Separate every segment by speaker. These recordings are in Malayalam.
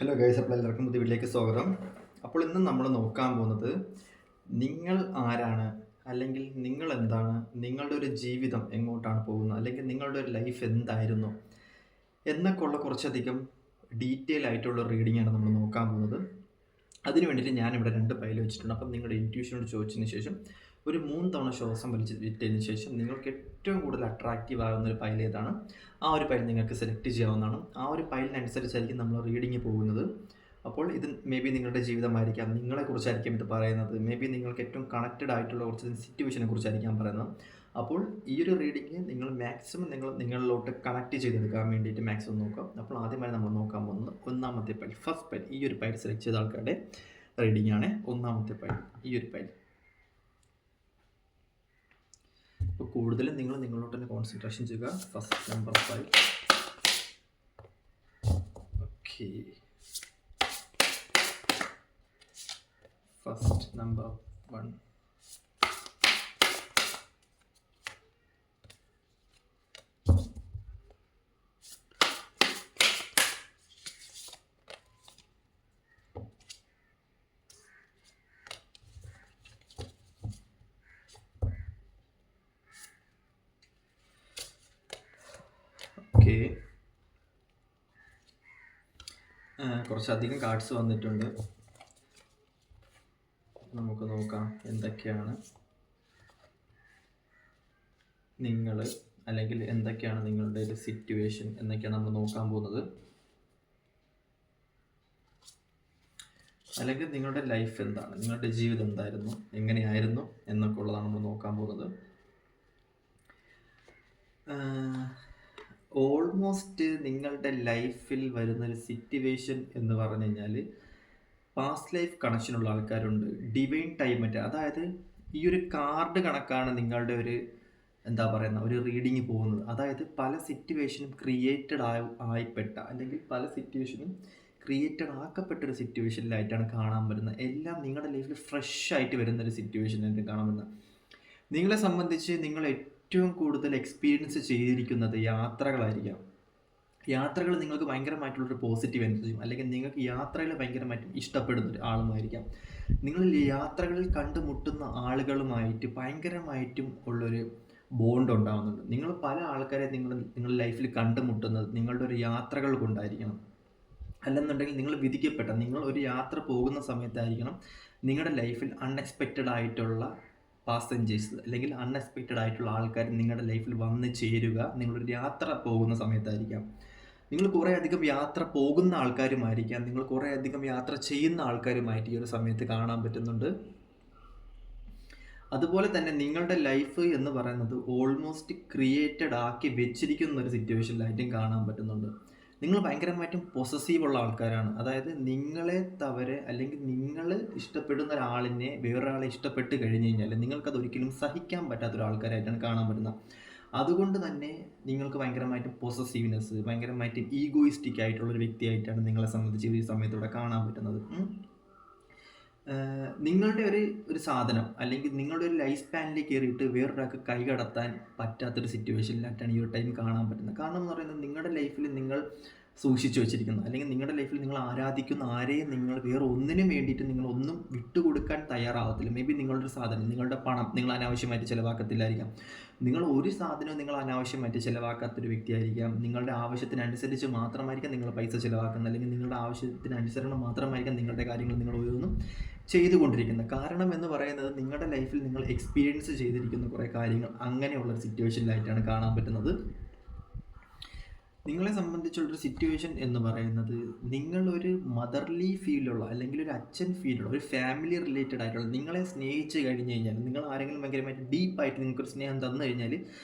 Speaker 1: ഹലോ ഗൈസ്, അപ്പോൾ എല്ലാവർക്കും പുതിയ വീട്ടിലേക്ക് സ്വാഗതം. അപ്പോൾ ഇന്ന് നമ്മൾ നോക്കാൻ പോകുന്നത് നിങ്ങൾ ആരാണ്, അല്ലെങ്കിൽ നിങ്ങൾ എന്താണ്, നിങ്ങളുടെ ഒരു ജീവിതം എങ്ങോട്ടാണ് പോകുന്നത്, അല്ലെങ്കിൽ നിങ്ങളുടെ ഒരു ലൈഫ് എന്തായിരുന്നു എന്നൊക്കെ ഉള്ള കുറച്ചധികം ഡീറ്റെയിൽ ആയിട്ടുള്ള റീഡിംഗ് ആണ് നമ്മൾ നോക്കാൻ പോകുന്നത്. അതിന് വേണ്ടിയിട്ട് ഞാനിവിടെ 2 ഫയൽ വെച്ചിട്ടുണ്ട്. അപ്പം നിങ്ങളുടെ ഇൻറ്റ്യൂഷനോട് ചോദിച്ചതിന് ശേഷം ഒരു 3 തവണ ശ്വാസം വലിച്ച് വിട്ടതിന് ശേഷം നിങ്ങൾക്ക് ഏറ്റവും കൂടുതൽ അട്രാക്റ്റീവ് ആകുന്ന ഒരു ഫയൽ ഏതാണ്, ആ ഒരു ഫയൽ നിങ്ങൾക്ക് സെലക്ട് ചെയ്യാവുന്നതാണ്. ആ ഒരു ഫയലിനനുസരിച്ചായിരിക്കും നമ്മൾ റീഡിങ് പോകുന്നത്. അപ്പോൾ ഇത് മേ ബി നിങ്ങളുടെ ജീവിതമായിരിക്കാം, നിങ്ങളെക്കുറിച്ചായിരിക്കും ഇത് പറയുന്നത്, മേ ബി നിങ്ങൾക്ക് ഏറ്റവും കണക്റ്റഡ് ആയിട്ടുള്ള കുറച്ച് സിറ്റുവേഷനെ കുറിച്ചായിരിക്കാം പറയുന്നത്. അപ്പോൾ ഈ ഒരു റീഡിങ് നിങ്ങൾ മാക്സിമം നിങ്ങളിലോട്ട് കണക്ട് ചെയ്തെടുക്കാൻ വേണ്ടിയിട്ട് മാക്സിമം നോക്കാം. അപ്പോൾ ആദ്യമായി നമ്മൾ നോക്കാൻ പോകുന്നത് ഒന്നാമത്തെ ഫയൽ, ഫസ്റ്റ് ഫയൽ. ഈ ഒരു ഫയൽ സെലക്ട് ചെയ്ത ആൾക്കാരുടെ റീഡിംഗ് ആണ് ഒന്നാമത്തെ ഫയൽ, ഈ ഒരു ഫയൽ. ഇപ്പോൾ കൂടുതലും നിങ്ങളോട്ട് തന്നെ കോൺസെൻട്രേഷൻ ചെയ്യുക. First number 5. Okay, first number 1. Okay, കുറച്ചധികം കാർഡ്സ് വന്നിട്ടുണ്ട്. നമുക്ക് നോക്കാം എന്തൊക്കെയാണ് നിങ്ങൾ, അല്ലെങ്കിൽ എന്തൊക്കെയാണ് നിങ്ങളുടെ ഒരു സിറ്റുവേഷൻ എന്നൊക്കെയാണ് നമ്മൾ നോക്കാൻ പോകുന്നത്. അല്ലെങ്കിൽ നിങ്ങളുടെ ലൈഫ് എന്താണ്, നിങ്ങളുടെ ജീവിതം എന്തായിരുന്നു, എങ്ങനെയായിരുന്നു എന്നൊക്കെ ഉള്ളതാണ് നമ്മൾ നോക്കാൻ പോകുന്നത്. ഓൾമോസ്റ്റ് നിങ്ങളുടെ ലൈഫിൽ വരുന്നൊരു സിറ്റുവേഷൻ എന്ന് പറഞ്ഞു കഴിഞ്ഞാൽ പാസ്റ്റ് ലൈഫ് കണക്ഷനുള്ള ആൾക്കാരുണ്ട്, ഡിവൈൻ ടൈമറ്റ്. അതായത് ഈ ഒരു കാർഡ് കണക്കാണ് നിങ്ങളുടെ ഒരു എന്താ പറയുന്ന ഒരു റീഡിങ് പോകുന്നത്. അതായത് പല സിറ്റുവേഷനും ക്രിയേറ്റഡ് ആയിപ്പെട്ട, അല്ലെങ്കിൽ പല സിറ്റുവേഷനും ക്രിയേറ്റഡ് ആക്കപ്പെട്ടൊരു സിറ്റുവേഷനിലായിട്ടാണ് കാണാൻ വരുന്നത്. എല്ലാം നിങ്ങളുടെ ലൈഫിൽ ഫ്രഷ് ആയിട്ട് വരുന്നൊരു സിറ്റുവേഷനായിട്ട് കാണാൻ വരുന്നത്. നിങ്ങളെ സംബന്ധിച്ച് നിങ്ങൾ ഏറ്റവും കൂടുതൽ എക്സ്പീരിയൻസ് ചെയ്തിരിക്കുന്നത് യാത്രകളായിരിക്കാം. യാത്രകൾ നിങ്ങൾക്ക് ഭയങ്കരമായിട്ടുള്ളൊരു പോസിറ്റീവ് എനർജിയും, അല്ലെങ്കിൽ നിങ്ങൾക്ക് യാത്രകൾ ഭയങ്കരമായിട്ടും ഇഷ്ടപ്പെടുന്ന ഒരു ആളുമായിരിക്കാം. നിങ്ങൾ യാത്രകളിൽ കണ്ടുമുട്ടുന്ന ആളുകളുമായിട്ട് ഭയങ്കരമായിട്ടും ഉള്ളൊരു ബോണ്ട് ഉണ്ടാകുന്നുണ്ട്. നിങ്ങൾ പല ആൾക്കാരെ നിങ്ങളുടെ ലൈഫിൽ കണ്ടുമുട്ടുന്നത് നിങ്ങളുടെ ഒരു യാത്രകൾ കൊണ്ടായിരിക്കണം. അല്ലെന്നുണ്ടെങ്കിൽ നിങ്ങൾ ഒരു യാത്ര പോകുന്ന സമയത്തായിരിക്കണം നിങ്ങളുടെ ലൈഫിൽ അൺഎക്സ്പെക്റ്റഡ് ആയിട്ടുള്ള പാസഞ്ചേഴ്സ്, അല്ലെങ്കിൽ അൺഎക്സ്പെക്റ്റഡ് ആയിട്ടുള്ള ആൾക്കാർ നിങ്ങളുടെ ലൈഫിൽ വന്ന് ചേരുക നിങ്ങളൊരു യാത്ര പോകുന്ന സമയത്തായിരിക്കാം. നിങ്ങൾ കുറേ അധികം യാത്ര പോകുന്ന ആൾക്കാരുമായിരിക്കാം, നിങ്ങൾ കുറേ അധികം യാത്ര ചെയ്യുന്ന ആൾക്കാരുമായിട്ട് ഈ ഒരു സമയത്ത് കാണാൻ പറ്റുന്നുണ്ട്. അതുപോലെ തന്നെ നിങ്ങളുടെ ലൈഫ് എന്ന് പറയുന്നത് ഓൾമോസ്റ്റ് ക്രിയേറ്റഡ് ആക്കി വെച്ചിരിക്കുന്ന ഒരു സിറ്റുവേഷനിലായിട്ടും കാണാൻ പറ്റുന്നുണ്ട്. നിങ്ങൾ ഭയങ്കരമായിട്ടും പൊസസീവ് ഉള്ള ആൾക്കാരാണ്. അതായത് നിങ്ങളെ തവര, അല്ലെങ്കിൽ നിങ്ങൾ ഇഷ്ടപ്പെടുന്ന ഒരാളിനെ വേറൊരാളെ ഇഷ്ടപ്പെട്ട് കഴിഞ്ഞ് കഴിഞ്ഞാൽ നിങ്ങൾക്കത് ഒരിക്കലും സഹിക്കാൻ പറ്റാത്ത ഒരാൾക്കാരായിട്ടാണ് കാണാൻ പറ്റുന്നത്. അതുകൊണ്ട് തന്നെ നിങ്ങൾക്ക് ഭയങ്കരമായിട്ടും പൊസസീവ്നെസ്, ഭയങ്കരമായിട്ടും ഈഗോയിസ്റ്റിക് ആയിട്ടുള്ളൊരു വ്യക്തിയായിട്ടാണ് നിങ്ങളെ സംബന്ധിച്ച് ഈ സമയത്തൂടെ കാണാൻ പറ്റുന്നത്. നിങ്ങളുടെ ഒരു സാധനം, അല്ലെങ്കിൽ നിങ്ങളുടെ ഒരു ലൈഫ് സ്പാനിലേക്ക് കയറിയിട്ട് വേറൊരാൾക്ക് കൈ കടത്താൻ പറ്റാത്തൊരു സിറ്റുവേഷനിലായിട്ടാണ് ഈ ഒരു ടൈം കാണാൻ പറ്റുന്നത്. കാരണം എന്ന് പറയുന്നത് നിങ്ങളുടെ ലൈഫിൽ നിങ്ങൾ സൂക്ഷിച്ചു വെച്ചിരിക്കുന്ന, അല്ലെങ്കിൽ നിങ്ങളുടെ ലൈഫിൽ നിങ്ങൾ ആരാധിക്കുന്ന ആരെയും നിങ്ങൾ വേറെ ഒന്നിനും വേണ്ടിയിട്ട് നിങ്ങളൊന്നും വിട്ടുകൊടുക്കാൻ തയ്യാറാവത്തില്ല. മേ ബി നിങ്ങളുടെ സാധനം, നിങ്ങളുടെ പണം നിങ്ങൾ അനാവശ്യമായിട്ട് ചിലവാക്കത്തില്ലായിരിക്കാം. നിങ്ങൾ ഒരു സാധനവും നിങ്ങൾ അനാവശ്യമായിട്ട് ചിലവാക്കാത്തൊരു വ്യക്തിയായിരിക്കാം. നിങ്ങളുടെ ആവശ്യത്തിനനുസരിച്ച് മാത്രമായിരിക്കാം നിങ്ങൾ പൈസ ചിലവാക്കുന്നത്, അല്ലെങ്കിൽ നിങ്ങളുടെ ആവശ്യത്തിനനുസരണം മാത്രമായിരിക്കാം നിങ്ങളുടെ കാര്യങ്ങൾ നിങ്ങൾ ഓരോന്നും ചെയ്തുകൊണ്ടിരിക്കുന്നത്. കാരണം എന്ന് പറയുന്നത് നിങ്ങളുടെ ലൈഫിൽ നിങ്ങൾ എക്സ്പീരിയൻസ് ചെയ്തിരിക്കുന്ന കുറേ കാര്യങ്ങൾ അങ്ങനെയുള്ളൊരു സിറ്റുവേഷനിലായിട്ടാണ് കാണാൻ പറ്റുന്നത്. നിങ്ങളെ സംബന്ധിച്ചുള്ളൊരു സിറ്റുവേഷൻ എന്ന് പറയുന്നത് നിങ്ങളൊരു മദർലി ഫീലുള്ള, അല്ലെങ്കിൽ ഒരു അച്ഛൻ ഫീലുള്ള, ഒരു ഫാമിലി റിലേറ്റഡ് ആയിട്ടുള്ള, നിങ്ങളെ സ്നേഹിച്ച് കഴിഞ്ഞ് കഴിഞ്ഞാൽ, നിങ്ങൾ ആരെങ്കിലും ഭയങ്കരമായിട്ട് ഡീപ്പായിട്ട് നിങ്ങൾക്കൊരു സ്നേഹം തന്നു കഴിഞ്ഞാൽ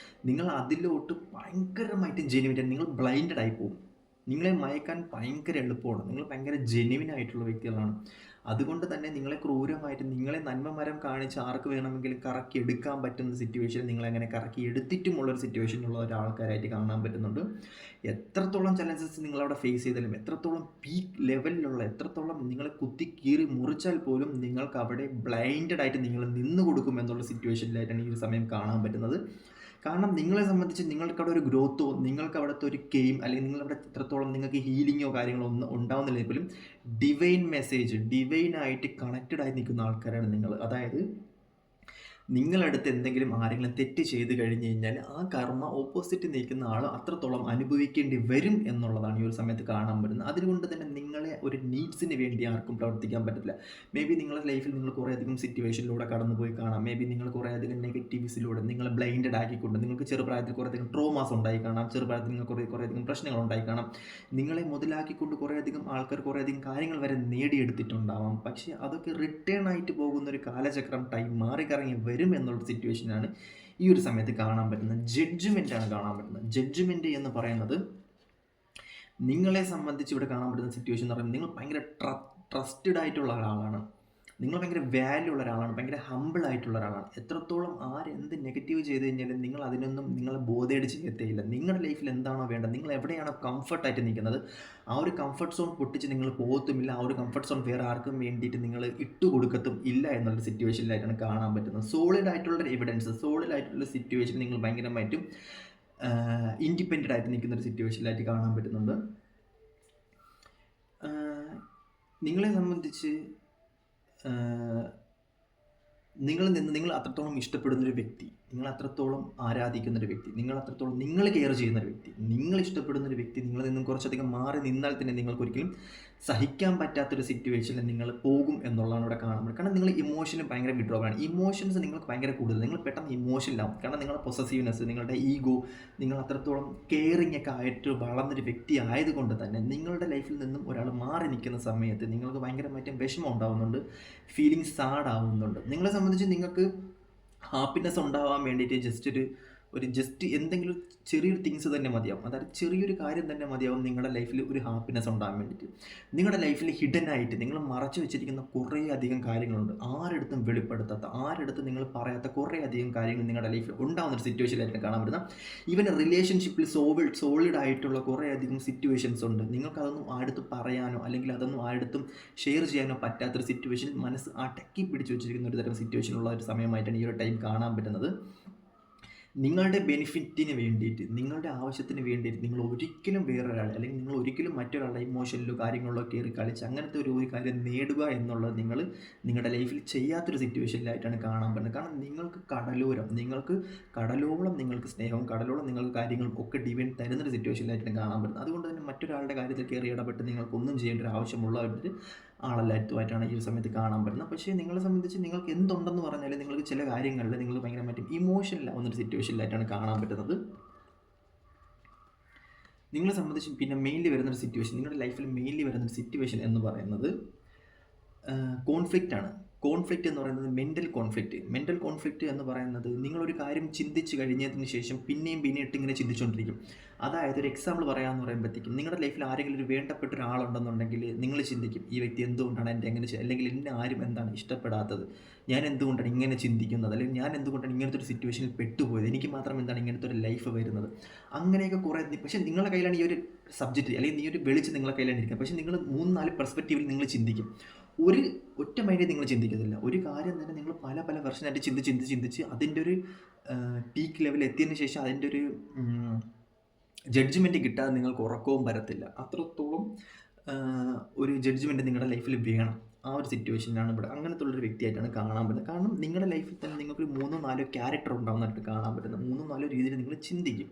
Speaker 1: നിങ്ങൾ അതിലോട്ട് ഭയങ്കരമായിട്ട് ജെന്യുവിൻ, നിങ്ങൾ ബ്ലൈൻഡഡ് ആയി പോകും. നിങ്ങളെ മയക്കാൻ ഭയങ്കര എളുപ്പമാണ്. നിങ്ങൾ ഭയങ്കര ജെന്യുവിൻ ആയിട്ടുള്ള വ്യക്തികളാണ്. അതുകൊണ്ട് തന്നെ നിങ്ങളെ ക്രൂരമായിട്ട്, നിങ്ങളെ നന്മമരം കാണിച്ച് ആർക്ക് വേണമെങ്കിലും കറക്കി എടുക്കാൻ പറ്റുന്ന സിറ്റുവേഷൻ നിങ്ങളെങ്ങനെ കറക്കി എടുത്തിട്ടുമുള്ളൊരു സിറ്റുവേഷനുള്ള ഒരാൾക്കാരായിട്ട് കാണാൻ പറ്റുന്നുണ്ട്. എത്രത്തോളം ചലഞ്ചസ് നിങ്ങളവിടെ ഫേസ് ചെയ്താലും, എത്രത്തോളം പീക്ക് ലെവലിലുള്ള, എത്രത്തോളം നിങ്ങളെ കുത്തി കീറി മുറിച്ചാൽ പോലും നിങ്ങൾക്ക് അവിടെ ബ്ലൈൻഡഡ് ആയിട്ട് നിങ്ങൾ നിന്ന് കൊടുക്കും എന്നുള്ള സിറ്റുവേഷനിലായിട്ടാണ് ഈ ഒരു സമയം കാണാൻ പറ്റുന്നത്. കാരണം നിങ്ങളെ സംബന്ധിച്ച് നിങ്ങൾക്ക് അവിടെ ഒരു ഗ്രോത്തോ, നിങ്ങൾക്ക് അവിടുത്തെ ഒരു ഗെയിം അല്ലെങ്കിൽ നിങ്ങളവിടെ എത്രത്തോളം നിങ്ങൾക്ക് ഹീലിങ്ങോ കാര്യങ്ങളോ ഒന്നും ഉണ്ടാവുന്നില്ലെങ്കിൽ പോലും ഡിവൈൻ മെസ്സേജ്, ഡിവൈനായിട്ട് കണക്റ്റഡ് ആയി നിൽക്കുന്ന ആൾക്കാരാണ് നിങ്ങൾ. അതായത് നിങ്ങളടുത്ത് എന്തെങ്കിലും ആരെങ്കിലും തെറ്റ് ചെയ്ത് കഴിഞ്ഞ് കഴിഞ്ഞാൽ ആ കർമ്മ ഓപ്പോസിറ്റ് നിൽക്കുന്ന ആൾ അത്രത്തോളം അനുഭവിക്കേണ്ടി വരും എന്നുള്ളതാണ് ഈ ഒരു സമയത്ത് കാണാൻ പറ്റുന്നത്. അതുകൊണ്ട് തന്നെ നിങ്ങളെ ഒരു നീഡ്സിന് വേണ്ടി ആർക്കും പ്രവർത്തിക്കാൻ പറ്റത്തില്ല. മേ ബി നിങ്ങളുടെ ലൈഫിൽ നിങ്ങൾ കുറേയധികം സിറ്റുവേഷനിലൂടെ കടന്നുപോയി കാണാം. മേ ബി നിങ്ങൾ കുറേയധികം നെഗറ്റീവ്സിലൂടെ നിങ്ങളെ ബ്ലൈൻഡഡ് ആക്കിക്കൊണ്ട് നിങ്ങൾക്ക് ചെറുപ്രായത്തിൽ കുറേയധികം ട്രോമാസ് ഉണ്ടായി കാണാം. ചെറുപ്രായത്തിൽ നിങ്ങൾ കുറേയധികം പ്രശ്നങ്ങൾ ഉണ്ടായി കാണാം. നിങ്ങളെ മുതലാക്കിക്കൊണ്ട് കുറേയധികം ആൾക്കാർ കുറേയധികം കാര്യങ്ങൾ വരെ നേടിയെടുത്തിട്ടുണ്ടാവാം. പക്ഷേ അതൊക്കെ റിട്ടേൺ ആയിട്ട് പോകുന്ന ഒരു കാലചക്രം ടൈം മാറിക്കറങ്ങി വരും എന്നുള്ള സിറ്റുവേഷനാണ് ഈ ഒരു സമയത്ത് കാണാൻ പറ്റുന്നത്. ജഡ്ജ്മെൻ്റ് ആണ് കാണാൻ പറ്റുന്നത്. ജഡ്ജ്മെൻ്റ് എന്ന് പറയുന്നത് നിങ്ങളെ സംബന്ധിച്ച് ഇവിടെ കാണാൻ പറ്റുന്ന സിറ്റുവേഷൻ എന്ന് പറയുന്നത് നിങ്ങൾ ഭയങ്കര ട്രസ്റ്റഡ് ആയിട്ടുള്ള ഒരാളാണ്. നിങ്ങൾ ഭയങ്കര വാല്യൂ ഉള്ള ഒരാളാണ്. ഭയങ്കര ഹമ്പിൾ ആയിട്ടുള്ള ഒരാളാണ്. എത്രത്തോളം ആരെന്ത് നെഗറ്റീവ് ചെയ്ത് കഴിഞ്ഞാലും നിങ്ങൾ അതിനൊന്നും നിങ്ങളെ ബോധേഡ് ചെയ്യത്തേയില്ല. നിങ്ങളുടെ ലൈഫിൽ എന്താണോ വേണ്ടത്, നിങ്ങൾ എവിടെയാണോ കംഫർട്ടായിട്ട് നിൽക്കുന്നത്, ആ ഒരു കംഫർട്ട് സോൺ പൊട്ടിച്ച് നിങ്ങൾ പോകത്തുമില്ല. ആ ഒരു കംഫർട്ട് സോൺ വേറെ ആർക്കും വേണ്ടിയിട്ട് നിങ്ങൾ ഇട്ടുകൊടുക്കത്തും ഇല്ല എന്നുള്ള സിറ്റുവേഷനിലായിട്ടാണ് കാണാൻ പറ്റുന്നത്. സോളിഡ് ആയിട്ടുള്ള എവിഡൻസ്, സോളിഡ് ആയിട്ടുള്ള സിറ്റുവേഷൻ നിങ്ങൾ ഭയങ്കരമായിട്ടും ഇൻഡിപെൻഡൻ്റ് ആയിട്ട് നിൽക്കുന്ന ഒരു സിറ്റുവേഷനിലായിട്ട് കാണാൻ പറ്റുന്നുണ്ട്. നിങ്ങളെ സംബന്ധിച്ച് നിങ്ങൾ അത്രത്തോളം ഇഷ്ടപ്പെടുന്നൊരു വ്യക്തി, നിങ്ങൾ അത്രത്തോളം ആരാധിക്കുന്നൊരു വ്യക്തി, നിങ്ങൾ അത്രത്തോളം നിങ്ങൾ കെയർ ചെയ്യുന്നൊരു വ്യക്തി, നിങ്ങൾ ഇഷ്ടപ്പെടുന്നൊരു വ്യക്തി നിങ്ങളിൽ നിന്നും കുറച്ചധികം മാറി നിന്നാൽ തന്നെ നിങ്ങൾക്കൊരിക്കലും സഹിക്കാൻ പറ്റാത്തൊരു സിറ്റുവേഷനിൽ നിങ്ങൾ പോകും എന്നുള്ളതാണ് ഇവിടെ കാണുന്നത്. കാരണം നിങ്ങൾ ഇമോഷന് ഭയങ്കര വിഡ്രോവലാണ്. ഇമോഷൻസ് നിങ്ങൾക്ക് ഭയങ്കര കൂടുതൽ, നിങ്ങൾ പെട്ടെന്ന് ഇമോഷനിലാവും. കാരണം നിങ്ങളുടെ പൊസസീവ്നെസ്, നിങ്ങളുടെ ഈഗോ, നിങ്ങൾ അത്രത്തോളം കെയറിങ് ഒക്കെ ആയിട്ട് വളർന്നൊരു വ്യക്തി ആയതുകൊണ്ട് തന്നെ നിങ്ങളുടെ ലൈഫിൽ നിന്നും ഒരാൾ മാറി നിൽക്കുന്ന സമയത്ത് നിങ്ങൾക്ക് ഭയങ്കരമായിട്ടും വിഷമം ഉണ്ടാവുന്നുണ്ട്, ഫീലിംഗ് സാഡ് ആവുന്നുണ്ട്. നിങ്ങളെ സംബന്ധിച്ച് നിങ്ങൾക്ക് ഹാപ്പിനെസ് ഉണ്ടാവാൻ വേണ്ടിയിട്ട് ജസ്റ്റ് എന്തെങ്കിലും ചെറിയൊരു തിങ്സ് തന്നെ മതിയാവും. അതായത് ചെറിയൊരു കാര്യം തന്നെ മതിയാവും നിങ്ങളുടെ ലൈഫിൽ ഒരു ഹാപ്പിനെസ് ഉണ്ടാകാൻ വേണ്ടിയിട്ട്. നിങ്ങളുടെ ലൈഫിൽ ഹിഡൻ ആയിട്ട് നിങ്ങൾ മറച്ചു വെച്ചിരിക്കുന്ന കുറേ അധികം കാര്യങ്ങളുണ്ട്. ആരെടുത്തും വെളിപ്പെടുത്താത്ത, ആരെടുത്തും നിങ്ങൾ പറയാത്ത കുറേ അധികം കാര്യങ്ങൾ നിങ്ങളുടെ ലൈഫിൽ ഉണ്ടാകുന്നൊരു സിറ്റുവേഷനിലായിട്ട് കാണാൻ പറ്റുന്ന. ഈവൻ റിലേഷൻഷിപ്പിൽ സോളിഡ് ആയിട്ടുള്ള കുറേ അധികം സിറ്റുവേഷൻസ് ഉണ്ട്. നിങ്ങൾക്കതൊന്നും ആരെടുത്ത് പറയാനോ അല്ലെങ്കിൽ അതൊന്നും ആരെടുത്തും ഷെയർ ചെയ്യാനോ പറ്റാത്തൊരു സിറ്റുവേഷൻ, മനസ്സ് അടക്കി പിടിച്ച് വെച്ചിരിക്കുന്ന ഒരു തരം സിറ്റുവേഷനുള്ള ഒരു സമയമായിട്ടാണ് ഈ ഒരു ടൈം കാണാൻ പറ്റുന്നത്. നിങ്ങളുടെ ബെനിഫിറ്റിന് വേണ്ടിയിട്ട്, നിങ്ങളുടെ ആവശ്യത്തിന് വേണ്ടിയിട്ട് നിങ്ങൾ ഒരിക്കലും വേറൊരാളെ അല്ലെങ്കിൽ നിങ്ങൾ ഒരിക്കലും മറ്റൊരാളുടെ ഇമോഷനിലോ കാര്യങ്ങളിലോ കയറി കളിച്ച് അങ്ങനത്തെ ഒരു കാര്യം നേടുക എന്നുള്ളത് നിങ്ങളുടെ ലൈഫിൽ ചെയ്യാത്തൊരു സിറ്റുവേഷനിലായിട്ടാണ് കാണാൻ പറ്റുന്നത്. കാരണം നിങ്ങൾക്ക് കടലോളം നിങ്ങൾക്ക് സ്നേഹവും കടലോളം നിങ്ങൾക്ക് കാര്യങ്ങളും ഒക്കെ ഡിവൈൻ തരുന്നൊരു സിറ്റുവേഷനിലായിട്ടാണ് കാണാൻ പറ്റുന്നത്. അതുകൊണ്ട് തന്നെ മറ്റൊരാളുടെ കാര്യത്തിൽ കയറി ഇടപെട്ട് നിങ്ങൾക്കൊന്നും ചെയ്യേണ്ട ഒരു ആവശ്യമുള്ള ഒരു ആളല്ലായിട്ടുമായിട്ടാണ് ഈ ഒരു സമയത്ത് കാണാൻ പറ്റുന്നത്. പക്ഷേ നിങ്ങളെ സംബന്ധിച്ച് നിങ്ങൾക്ക് എന്തുണ്ടെന്ന് പറഞ്ഞാൽ നിങ്ങൾക്ക് ചില കാര്യങ്ങളിൽ നിങ്ങൾ ഭയങ്കരമായിട്ടും ഇമോഷനിലാവുന്നൊരു സിറ്റുവേഷനിലായിട്ടാണ് കാണാൻ പറ്റുന്നത്. നിങ്ങളെ സംബന്ധിച്ച് പിന്നെ മെയിൻലി വരുന്നൊരു സിറ്റുവേഷൻ, നിങ്ങളുടെ ലൈഫിൽ മെയിൻലി വരുന്നൊരു സിറ്റുവേഷൻ എന്ന് പറയുന്നത് കോൺഫ്ലിക്റ്റ് ആണ്. കോൺഫ്ലിക്റ്റ് എന്ന് പറയുന്നത് മെൻ്റൽ കോൺഫ്ലിക്റ്റ് എന്ന് പറയുന്നത് നിങ്ങളൊരു കാര്യം ചിന്തിച്ച് കഴിഞ്ഞതിന് ശേഷം പിന്നെയും ഇങ്ങനെ ചിന്തിച്ചുകൊണ്ടിരിക്കും. അതായത് ഒരു എക്സാമ്പിൾ പറയാമെന്ന് പറയുമ്പോഴത്തേക്കും നിങ്ങളുടെ ലൈഫിൽ ആരെങ്കിലും ഒരു വേണ്ടപ്പെട്ട ഒരാളുണ്ടെന്നുണ്ടെങ്കിൽ നിങ്ങൾ ചിന്തിക്കും, ഈ വ്യക്തി എന്തുകൊണ്ടാണ് എൻ്റെ അല്ലെങ്കിൽ എന്നെ ആരും എന്താണ് ഇഷ്ടപ്പെടാത്തത്, ഞാൻ എന്തുകൊണ്ടാണ് ഇങ്ങനെ ചിന്തിക്കുന്നത്, അല്ലെങ്കിൽ ഞാൻ എന്തുകൊണ്ടാണ് ഇങ്ങനത്തെ ഒരു സിറ്റുവേഷനിൽ പെട്ടുപോയത്, എനിക്ക് മാത്രം എന്താണ് ഇങ്ങനത്തെ ഒരു ലൈഫ് വരുന്നത്, അങ്ങനെയൊക്കെ കുറേ. പക്ഷേ നിങ്ങളുടെ കയ്യിലാണ് ഈ ഒരു സബ്ജക്റ്റ് അല്ലെങ്കിൽ ഈ ഒരു വെളിച്ച് നിങ്ങളുടെ കയ്യിലാണ് ഇരിക്കുന്നത്. പക്ഷേ നിങ്ങൾ 3-4 പെർസ്പെക്റ്റീവിൽ നിങ്ങൾ ചിന്തിക്കും. ഒറ്റ മൈൻഡിൽ നിങ്ങൾ ചിന്തിക്കത്തില്ല. ഒരു കാര്യം തന്നെ നിങ്ങൾ പല വെർഷനായിട്ട് ചിന്തിച്ച് അതിൻ്റെ ഒരു പീക്ക് ലെവൽ എത്തിയതിന് ശേഷം അതിൻ്റെ ഒരു ജഡ്ജ്മെൻറ്റ് കിട്ടാതെ നിങ്ങൾക്ക് ഉറക്കവും വരത്തില്ല. അത്രത്തോളം ഒരു ജഡ്ജ്മെൻറ്റ് നിങ്ങളുടെ ലൈഫിൽ വേണം. ആ ഒരു സിറ്റുവേഷനിലാണ് ഇവിടെ അങ്ങനത്തെ ഉള്ളൊരു വ്യക്തിയായിട്ടാണ് കാണാൻ പറ്റുന്നത്. കാരണം നിങ്ങളുടെ ലൈഫിൽ തന്നെ നിങ്ങൾക്ക് 3-4 ക്യാരക്ടർ ഉണ്ടാവുന്നതായിട്ട് കാണാൻ പറ്റുന്നത്. 3-4 രീതിയിൽ നിങ്ങൾ ചിന്തിക്കും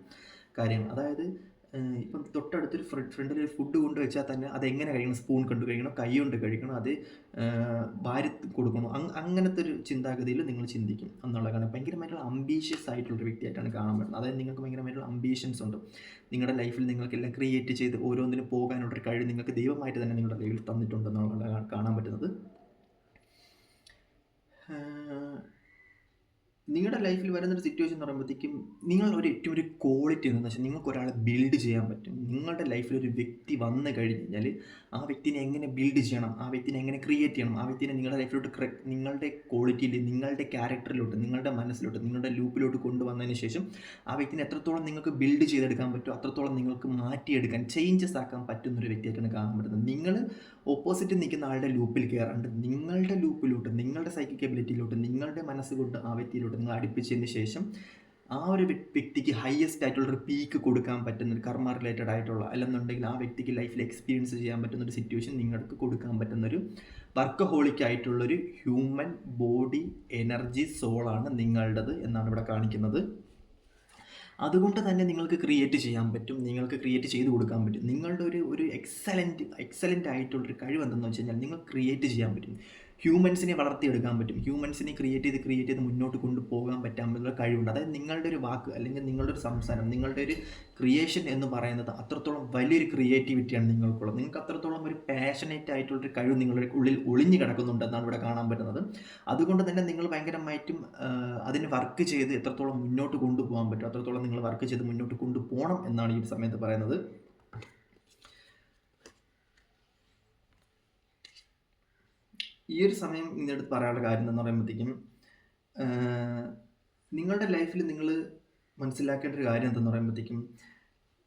Speaker 1: കാര്യങ്ങൾ. അതായത് ഇപ്പം തൊട്ടടുത്തൊരു ഫ്രണ്ടിൽ ഒരു ഫുഡ് കൊണ്ട് വെച്ചാൽ തന്നെ അതെങ്ങനെ കഴിക്കണം, സ്പൂൺ കൊണ്ട് കഴിക്കണം, കൈ കൊണ്ട് കഴിക്കണം, അത് വാരി കൊടുക്കണം, അങ്ങനത്തെ ഒരു ചിന്താഗതിയിൽ നിങ്ങൾ ചിന്തിക്കും എന്നുള്ള കാരണം ഭയങ്കരമായിട്ടുള്ള അംബീഷ്യസ് ആയിട്ടുള്ളൊരു വ്യക്തിയായിട്ടാണ് കാണാൻ പറ്റുന്നത്. അതായത് നിങ്ങൾക്ക് ഭയങ്കരമായിട്ടുള്ള അംബീഷൻസ് ഉണ്ട്. നിങ്ങളുടെ ലൈഫിൽ നിങ്ങൾക്കെല്ലാം ക്രിയേറ്റ് ചെയ്ത് ഓരോന്നിനും പോകാനുള്ളൊരു കഴിവ് നിങ്ങൾക്ക് ദൈവമായിട്ട് തന്നെ നിങ്ങളുടെ ലൈഫിൽ തന്നിട്ടുണ്ടെന്നുള്ളതാണ് കാണാൻ പറ്റുന്നത്. നിങ്ങളുടെ ലൈഫിൽ വരുന്നൊരു സിറ്റുവേഷൻ എന്ന് പറയുമ്പോഴത്തേക്കും നിങ്ങളുടെ ഏറ്റവും ഒരു ക്വാളിറ്റി എന്താണെന്ന് വെച്ചാൽ നിങ്ങൾക്ക് ഒരാളെ ബിൽഡ് ചെയ്യാൻ പറ്റും. നിങ്ങളുടെ ലൈഫിൽ ഒരു വ്യക്തി വന്നു കഴിഞ്ഞ് കഴിഞ്ഞാൽ ആ വ്യക്തിനെ എങ്ങനെ ബിൽഡ് ചെയ്യണം, ആ വ്യക്തിനെ എങ്ങനെ ക്രിയേറ്റ് ചെയ്യണം, ആ വ്യക്തിനെ നിങ്ങളുടെ ലൈഫിലോട്ട് നിങ്ങളുടെ ക്വാളിറ്റിയിൽ, നിങ്ങളുടെ ക്യാരക്ടറിലോട്ട്, നിങ്ങളുടെ മനസ്സിലോട്ട്, നിങ്ങളുടെ ലൂപ്പിലോട്ട് കൊണ്ടുവന്നതിന് ശേഷം ആ വ്യക്തിനെ എത്രത്തോളം നിങ്ങൾക്ക് ബിൽഡ് ചെയ്തെടുക്കാൻ പറ്റുമോ അത്രത്തോളം നിങ്ങൾക്ക് മാറ്റിയെടുക്കാൻ, ചേഞ്ചസ് ആക്കാൻ പറ്റുന്നൊരു വ്യക്തിയായിട്ടാണ് കാണാൻ പറ്റുന്നത്. നിങ്ങൾ ഓപ്പോസിറ്റ് നിൽക്കുന്ന ആളുടെ ലൂപ്പിൽ കയറാണ്ട് നിങ്ങളുടെ ലൂപ്പിലോട്ട്, നിങ്ങളുടെ സൈക്കിക് എബിലിറ്റിയിലോട്ട്, നിങ്ങളുടെ മനസ്സുകൊണ്ട് ആ വ്യക്തിയിലോട്ട് നിങ്ങൾ അടുപ്പിച്ചതിന് ശേഷം ആ ഒരു വ്യക്തിക്ക് ഹയസ്റ്റ് ആയിട്ടുള്ളൊരു പീക്ക് കൊടുക്കാൻ പറ്റുന്ന ഒരു കർമ്മ റിലേറ്റഡ് ആയിട്ടുള്ള, അല്ലെന്നുണ്ടെങ്കിൽ ആ വ്യക്തിക്ക് ലൈഫിൽ എക്സ്പീരിയൻസ് ചെയ്യാൻ പറ്റുന്ന ഒരു സിറ്റുവേഷൻ നിങ്ങൾക്ക് കൊടുക്കാൻ പറ്റുന്നൊരു വർക്കഹോളിക് ആയിട്ടുള്ളൊരു ഹ്യൂമൻ ബോഡി എനർജി സോളാണ് നിങ്ങളുടേത് എന്നാണ് ഇവിടെ കാണിക്കുന്നത്. അതുകൊണ്ട് തന്നെ നിങ്ങൾക്ക് ക്രിയേറ്റ് ചെയ്യാൻ പറ്റും, നിങ്ങൾക്ക് ക്രിയേറ്റ് ചെയ്ത് കൊടുക്കാൻ പറ്റും. നിങ്ങളുടെ ഒരു എക്സലൻ്റ് ആയിട്ടുള്ളൊരു കഴിവ് എന്തെന്ന് വെച്ച് കഴിഞ്ഞാൽ നിങ്ങൾ ക്രിയേറ്റ് ചെയ്യാൻ പറ്റും, ഹ്യൂമൻസിനെ വളർത്തിയെടുക്കാൻ പറ്റും, ഹ്യൂമൻസിനെ ക്രിയേറ്റ് ചെയ്ത് മുന്നോട്ട് കൊണ്ടുപോകാൻ പറ്റാനുള്ള കഴിവുണ്ട്. അതായത് നിങ്ങളുടെ ഒരു വാക്ക് അല്ലെങ്കിൽ നിങ്ങളുടെ ഒരു സംസാരം, നിങ്ങളുടെ ഒരു ക്രിയേഷൻ എന്ന് പറയുന്നത് അത്രത്തോളം വലിയൊരു ക്രിയേറ്റിവിറ്റിയാണ് നിങ്ങൾക്കുള്ളത്. നിങ്ങൾക്ക് അത്രത്തോളം ഒരു പാഷനേറ്റ് ആയിട്ടുള്ളൊരു കഴിവ് നിങ്ങളുടെ ഉള്ളിൽ ഒളിഞ്ഞു കിടക്കുന്നുണ്ടെന്നാണ് ഇവിടെ കാണാൻ പറ്റുന്നത്. അതുകൊണ്ട് തന്നെ നിങ്ങൾ ഭയങ്കരമായിട്ടും അതിന് വർക്ക് ചെയ്ത് എത്രത്തോളം മുന്നോട്ട് കൊണ്ടുപോകാൻ പറ്റും, അത്രത്തോളം നിങ്ങൾ വർക്ക് ചെയ്ത് മുന്നോട്ട് കൊണ്ടുപോകണം എന്നാണ് ഈ ഒരു സമയത്ത് പറയുന്നത്. ഈ ഒരു സമയം ഇന്നെടുത്ത് പറയാനുള്ള കാര്യം എന്ന് പറയുമ്പോഴത്തേക്കും, നിങ്ങളുടെ ലൈഫിൽ നിങ്ങൾ മനസ്സിലാക്കേണ്ട ഒരു കാര്യം എന്തെന്ന് പറയുമ്പോഴത്തേക്കും,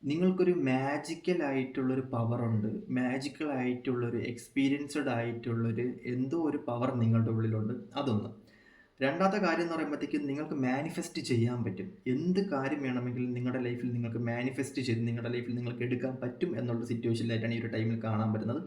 Speaker 1: നിങ്ങൾക്കൊരു മാജിക്കൽ ആയിട്ടുള്ളൊരു പവറുണ്ട്, മാജിക്കൽ ആയിട്ടുള്ളൊരു എക്സ്പീരിയൻസ്ഡ് ആയിട്ടുള്ളൊരു എന്തോ ഒരു പവർ നിങ്ങളുടെ ഉള്ളിലുണ്ട്. അതൊന്ന്. രണ്ടാമത്തെ കാര്യം എന്ന് പറയുമ്പോഴത്തേക്കും, നിങ്ങൾക്ക് മാനിഫെസ്റ്റ് ചെയ്യാൻ പറ്റും. എന്ത് കാര്യം വേണമെങ്കിലും നിങ്ങളുടെ ലൈഫിൽ നിങ്ങൾക്ക് മാനിഫെസ്റ്റ് ചെയ്ത് നിങ്ങളുടെ ലൈഫിൽ നിങ്ങൾക്ക് എടുക്കാൻ പറ്റും എന്നുള്ള സിറ്റുവേഷനിലായിട്ടാണ് ഈ ഒരു ടൈമിൽ കാണാൻ പറ്റുന്നത്.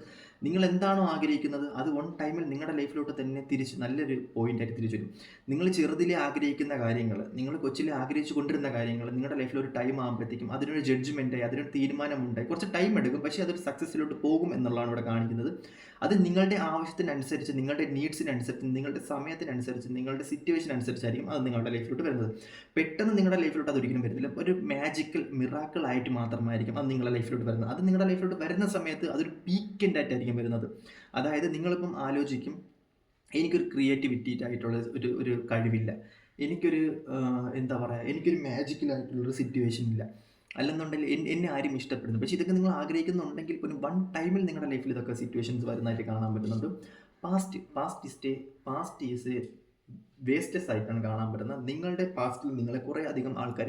Speaker 1: നിങ്ങൾ എന്താണോ ആഗ്രഹിക്കുന്നത് അത് വൺ ടൈമിൽ നിങ്ങളുടെ ലൈഫിലോട്ട് തന്നെ തിരിച്ച് നല്ലൊരു പോയിൻ്റായിട്ട് തിരിച്ചു വരും. നിങ്ങൾ ചെറുതിലെ ആഗ്രഹിക്കുന്ന കാര്യങ്ങൾ, നിങ്ങൾ കൊച്ചിലെ ആഗ്രഹിച്ചു കൊണ്ടിരുന്ന കാര്യങ്ങൾ നിങ്ങളുടെ ലൈഫിൽ ഒരു ടൈം ആകുമ്പോഴത്തേക്കും അതിനൊരു ജഡ്ജ്മെൻറ്റായി, അതിനൊരു തീരുമാനമുണ്ടായി, കുറച്ച് ടൈം എടുക്കും, പക്ഷേ അതൊരു സക്സസ്സിലോട്ട് പോകും എന്നുള്ളതാണ് ഇവിടെ കാണിക്കുന്നത്. അത് നിങ്ങളുടെ ആവശ്യത്തിനനുസരിച്ച്, നിങ്ങളുടെ നീഡ്സിനനുസരിച്ച്, നിങ്ങളുടെ സമയത്തിനനുസരിച്ച്, നിങ്ങളുടെ സിറ്റുവേഷൻ അനുസരിച്ചായിരിക്കും അത് നിങ്ങളുടെ ലൈഫിലോട്ട് വരുന്നത്. പെട്ടെന്ന് നിങ്ങളുടെ ലൈഫിലോട്ട് അതൊരിക്കലും വരുന്നില്ല. ഒരു മാജിക്കൽ മിറാക്കിൾ ആയിട്ട് മാത്രമായിരിക്കും അത് നിങ്ങളുടെ ലൈഫിലോട്ട് വരുന്നത്. അത് നിങ്ങളുടെ ലൈഫിലോട്ട് വരുന്ന സമയത്ത് അതൊരു പീക്കൻ്റ് ആയിട്ടായിരിക്കും വരുന്നത്. അതായത് നിങ്ങളിപ്പം ആലോചിക്കും, എനിക്കൊരു ക്രിയേറ്റിവിറ്റി ആയിട്ടുള്ള ഒരു കഴിവില്ല, എനിക്കൊരു എന്താ പറയുക, എനിക്കൊരു മാജിക്കലായിട്ടുള്ളൊരു സിറ്റുവേഷൻ ഇല്ല, അല്ലെന്നുണ്ടെങ്കിൽ എന്നെ ആരും ഇഷ്ടപ്പെടുന്നു. പക്ഷേ ഇതൊക്കെ നിങ്ങൾ ആഗ്രഹിക്കുന്നുണ്ടെങ്കിൽ പോലും വൺ ടൈമിൽ നിങ്ങളുടെ ലൈഫിൽ ഇതൊക്കെ സിറ്റുവേഷൻസ് വരുന്നതായിട്ട് കാണാൻ പറ്റുന്നുണ്ട്. പാസ്റ്റ് ഈസ് എ വേസ്റ്റസ് ആയിട്ടാണ് കാണാൻ പറ്റുന്നത്. നിങ്ങളുടെ പാസ്റ്റിൽ നിങ്ങളെ കുറേ അധികം ആൾക്കാർ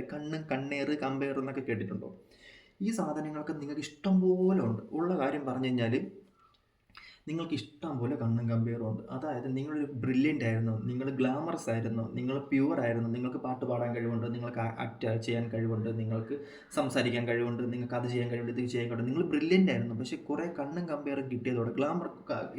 Speaker 1: കണ്ണേറ് കമ്പയർ എന്നൊക്കെ കേട്ടിട്ടുണ്ടോ? ഈ സാധനങ്ങളൊക്കെ നിങ്ങൾക്ക് ഇഷ്ടം പോലെ ഉണ്ട്. ഉള്ള കാര്യം പറഞ്ഞു കഴിഞ്ഞാൽ നിങ്ങൾക്ക് ഇഷ്ടം പോലെ കണ്ണും കമ്പയറും ഉണ്ട്. അതായത് നിങ്ങളൊരു ബ്രില്യൻ്റ് ആയിരുന്നു, നിങ്ങൾ ഗ്ലാമറസ് ആയിരുന്നു, നിങ്ങൾ പ്യുവർ ആയിരുന്നു, നിങ്ങൾക്ക് പാട്ട് പാടാൻ കഴിവുണ്ട്, നിങ്ങൾക്ക് ആക്ട് ചെയ്യാൻ കഴിവുണ്ട്, നിങ്ങൾക്ക് സംസാരിക്കാൻ കഴിവുണ്ട്, നിങ്ങൾക്ക് അത് ചെയ്യാൻ കഴിവുണ്ട്, ഇത് ചെയ്യാൻ കഴിവുണ്ട്, നിങ്ങൾ ബ്രില്യൻ്റ് ആയിരുന്നു. പക്ഷേ കുറേ കണ്ണും കമ്പയറും കിട്ടിയതോടെ, ഗ്ലാമർ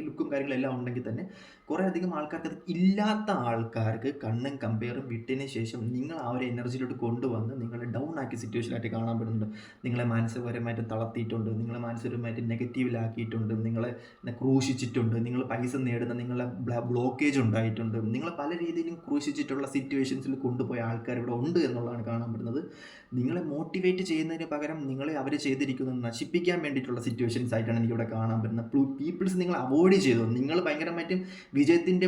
Speaker 1: ലുക്കും കാര്യങ്ങളെല്ലാം ഉണ്ടെങ്കിൽ തന്നെ കുറേ അധികം ആൾക്കാർക്ക് അത് ഇല്ലാത്ത ആൾക്കാർക്ക് കണ്ണും കമ്പയറും വിട്ടതിന് ശേഷം നിങ്ങൾ ആ ഒരു എനർജിയിലോട്ട് കൊണ്ടുവന്ന് നിങ്ങളെ ഡൗൺ ആക്കിയ സിറ്റുവേഷനായിട്ട് കാണാൻ പറ്റുന്നുണ്ട്. നിങ്ങളെ മാനസികപരമായിട്ട് തളർത്തിയിട്ടുണ്ട്, നിങ്ങളെ മാനസികപരമായിട്ട് നെഗറ്റീവിലാക്കിയിട്ടുണ്ട്, നിങ്ങളെ ക്രൂശിച്ചിട്ടുണ്ട്, നിങ്ങൾ പൈസ നേടുന്ന നിങ്ങളെ ബ്ലോക്കേജ് ഉണ്ടായിട്ടുണ്ട്, നിങ്ങൾ പല രീതിയിലും ക്രൂശിച്ചിട്ടുള്ള സിറ്റുവേഷൻസിൽ കൊണ്ടുപോയ ആൾക്കാർ ഇവിടെ ഉണ്ട് എന്നുള്ളതാണ് കാണാൻ പറ്റുന്നത്. നിങ്ങളെ മോട്ടിവേറ്റ് ചെയ്യുന്നതിന് പകരം നിങ്ങളെ അവർ ചെയ്തിരിക്കുന്നത് നശിപ്പിക്കാൻ വേണ്ടിയിട്ടുള്ള സിറ്റുവേഷൻസ് ആയിട്ടാണ് എനിക്കിവിടെ കാണാൻ പറ്റുന്നത്. പീപ്പിൾസ് നിങ്ങൾ അവോയ്ഡ് ചെയ്തു, നിങ്ങൾ ഭയങ്കരമായിട്ടും വിജയത്തിൻ്റെ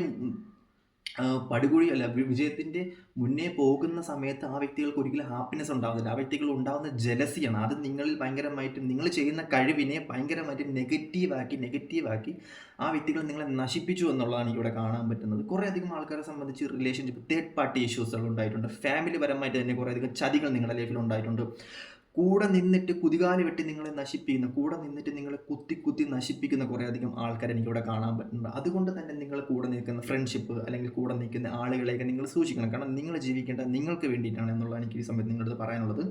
Speaker 1: പടുകുഴി അല്ല വിജയത്തിൻ്റെ മുന്നേ പോകുന്ന സമയത്ത് ആ വ്യക്തികൾക്ക് ഒരിക്കലും ഹാപ്പിനെസ് ഉണ്ടാകുന്നില്ല. ആ വ്യക്തികൾ ഉണ്ടാകുന്ന ജലസിയാണ്. അത് നിങ്ങളിൽ ഭയങ്കരമായിട്ടും നിങ്ങൾ ചെയ്യുന്ന കഴിവിനെ ഭയങ്കരമായിട്ട് നെഗറ്റീവാക്കി ആ വ്യക്തികൾ നിങ്ങളെ നശിപ്പിച്ചു എന്നുള്ളതാണ് ഇവിടെ കാണാൻ പറ്റുന്നത്. കുറേ അധികം ആൾക്കാരെ സംബന്ധിച്ച് റിലേഷൻഷിപ്പ് തേർഡ് പാർട്ടി ഇഷ്യൂസുകൾ ഉണ്ടായിട്ടുണ്ട്. ഫാമിലി പരമായിട്ട് തന്നെ കുറേ അധികം ചതികൾ നിങ്ങളുടെ ലൈഫിൽ ഉണ്ടായിട്ടുണ്ട്. കൂടെ നിന്നിട്ട് കുതികാല് വെട്ടി നിങ്ങളെ നശിപ്പിക്കുന്ന, കൂടെ നിന്നിട്ട് നിങ്ങളെ കുത്തി നശിപ്പിക്കുന്ന കുറേ അധികം ആൾക്കാരെ എനിക്കിവിടെ കാണാൻ പറ്റുന്നുണ്ട്. അതുകൊണ്ട് തന്നെ നിങ്ങൾ കൂടെ നിൽക്കുന്ന ഫ്രണ്ട്ഷിപ്പ് അല്ലെങ്കിൽ കൂടെ നിൽക്കുന്ന ആളുകളെയൊക്കെ നിങ്ങൾ സൂക്ഷിക്കണം. കാരണം നിങ്ങൾ ജീവിക്കേണ്ടത് നിങ്ങൾക്ക് വേണ്ടിയിട്ടാണ് എന്നുള്ളതാണ് എനിക്ക് ഈ സമയത്ത് നിങ്ങളുടെ അടുത്ത് പറയാനുള്ളത്.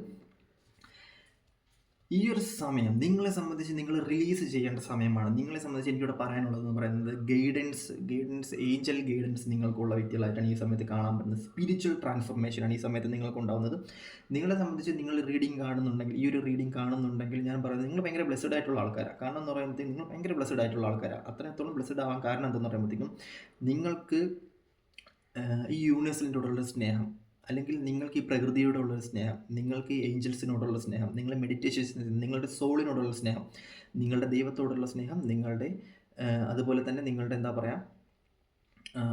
Speaker 1: ഈ ഒരു സമയം നിങ്ങളെ സംബന്ധിച്ച് നിങ്ങൾ റിലീസ് ചെയ്യേണ്ട സമയമാണ്. നിങ്ങളെ സംബന്ധിച്ച് എനിക്കിവിടെ പറയാനുള്ളതെന്ന് പറയുന്നത് ഗൈഡൻസ് ഏഞ്ചൽ ഗൈഡൻസ് നിങ്ങൾക്കുള്ള വ്യക്തികളായിട്ടാണ് ഈ സമയത്ത് കാണാൻ പറ്റുന്നത്. സ്പിരിച്വൽ ട്രാൻസ്ഫോർമേഷനാണ് ഈ സമയത്ത് നിങ്ങൾക്കുണ്ടാകുന്നത്. നിങ്ങളെ സംബന്ധിച്ച് നിങ്ങൾ റീഡിംഗ് കാണുന്നുണ്ടെങ്കിൽ, ഈ ഒരു റീഡിംഗ് കാണുന്നുണ്ടെങ്കിൽ ഞാൻ പറയുന്നത് നിങ്ങൾ ഭയങ്കര ബ്ലെസ്ഡ് ആയിട്ടുള്ള ആൾക്കാരാണ്. കാരണം എന്ന് പറയുമ്പോഴത്തേക്കും നിങ്ങൾ ഭയങ്കര ബ്ലെസ്ഡ് ആയിട്ടുള്ള ആൾക്കാരാണ്. അത്രത്തോളം ബ്ലെസ്ഡ് ആവാൻ കാരണം എന്തെന്ന് പറയുമ്പോഴത്തേക്കും, നിങ്ങൾക്ക് ഈ യൂണിവേഴ്സിനോടുള്ള സ്നേഹം, അല്ലെങ്കിൽ നിങ്ങൾക്ക് ഈ പ്രകൃതിയോടുള്ളൊരു സ്നേഹം, നിങ്ങൾക്ക് ഈ ഏഞ്ചൽസിനോടുള്ള സ്നേഹം, നിങ്ങളുടെ മെഡിറ്റേഷൻസ്, നിങ്ങളുടെ സോളിനോടുള്ള സ്നേഹം, നിങ്ങളുടെ ദൈവത്തോടുള്ള സ്നേഹം, നിങ്ങളുടെ അതുപോലെ തന്നെ നിങ്ങളുടെ എന്താ പറയുക,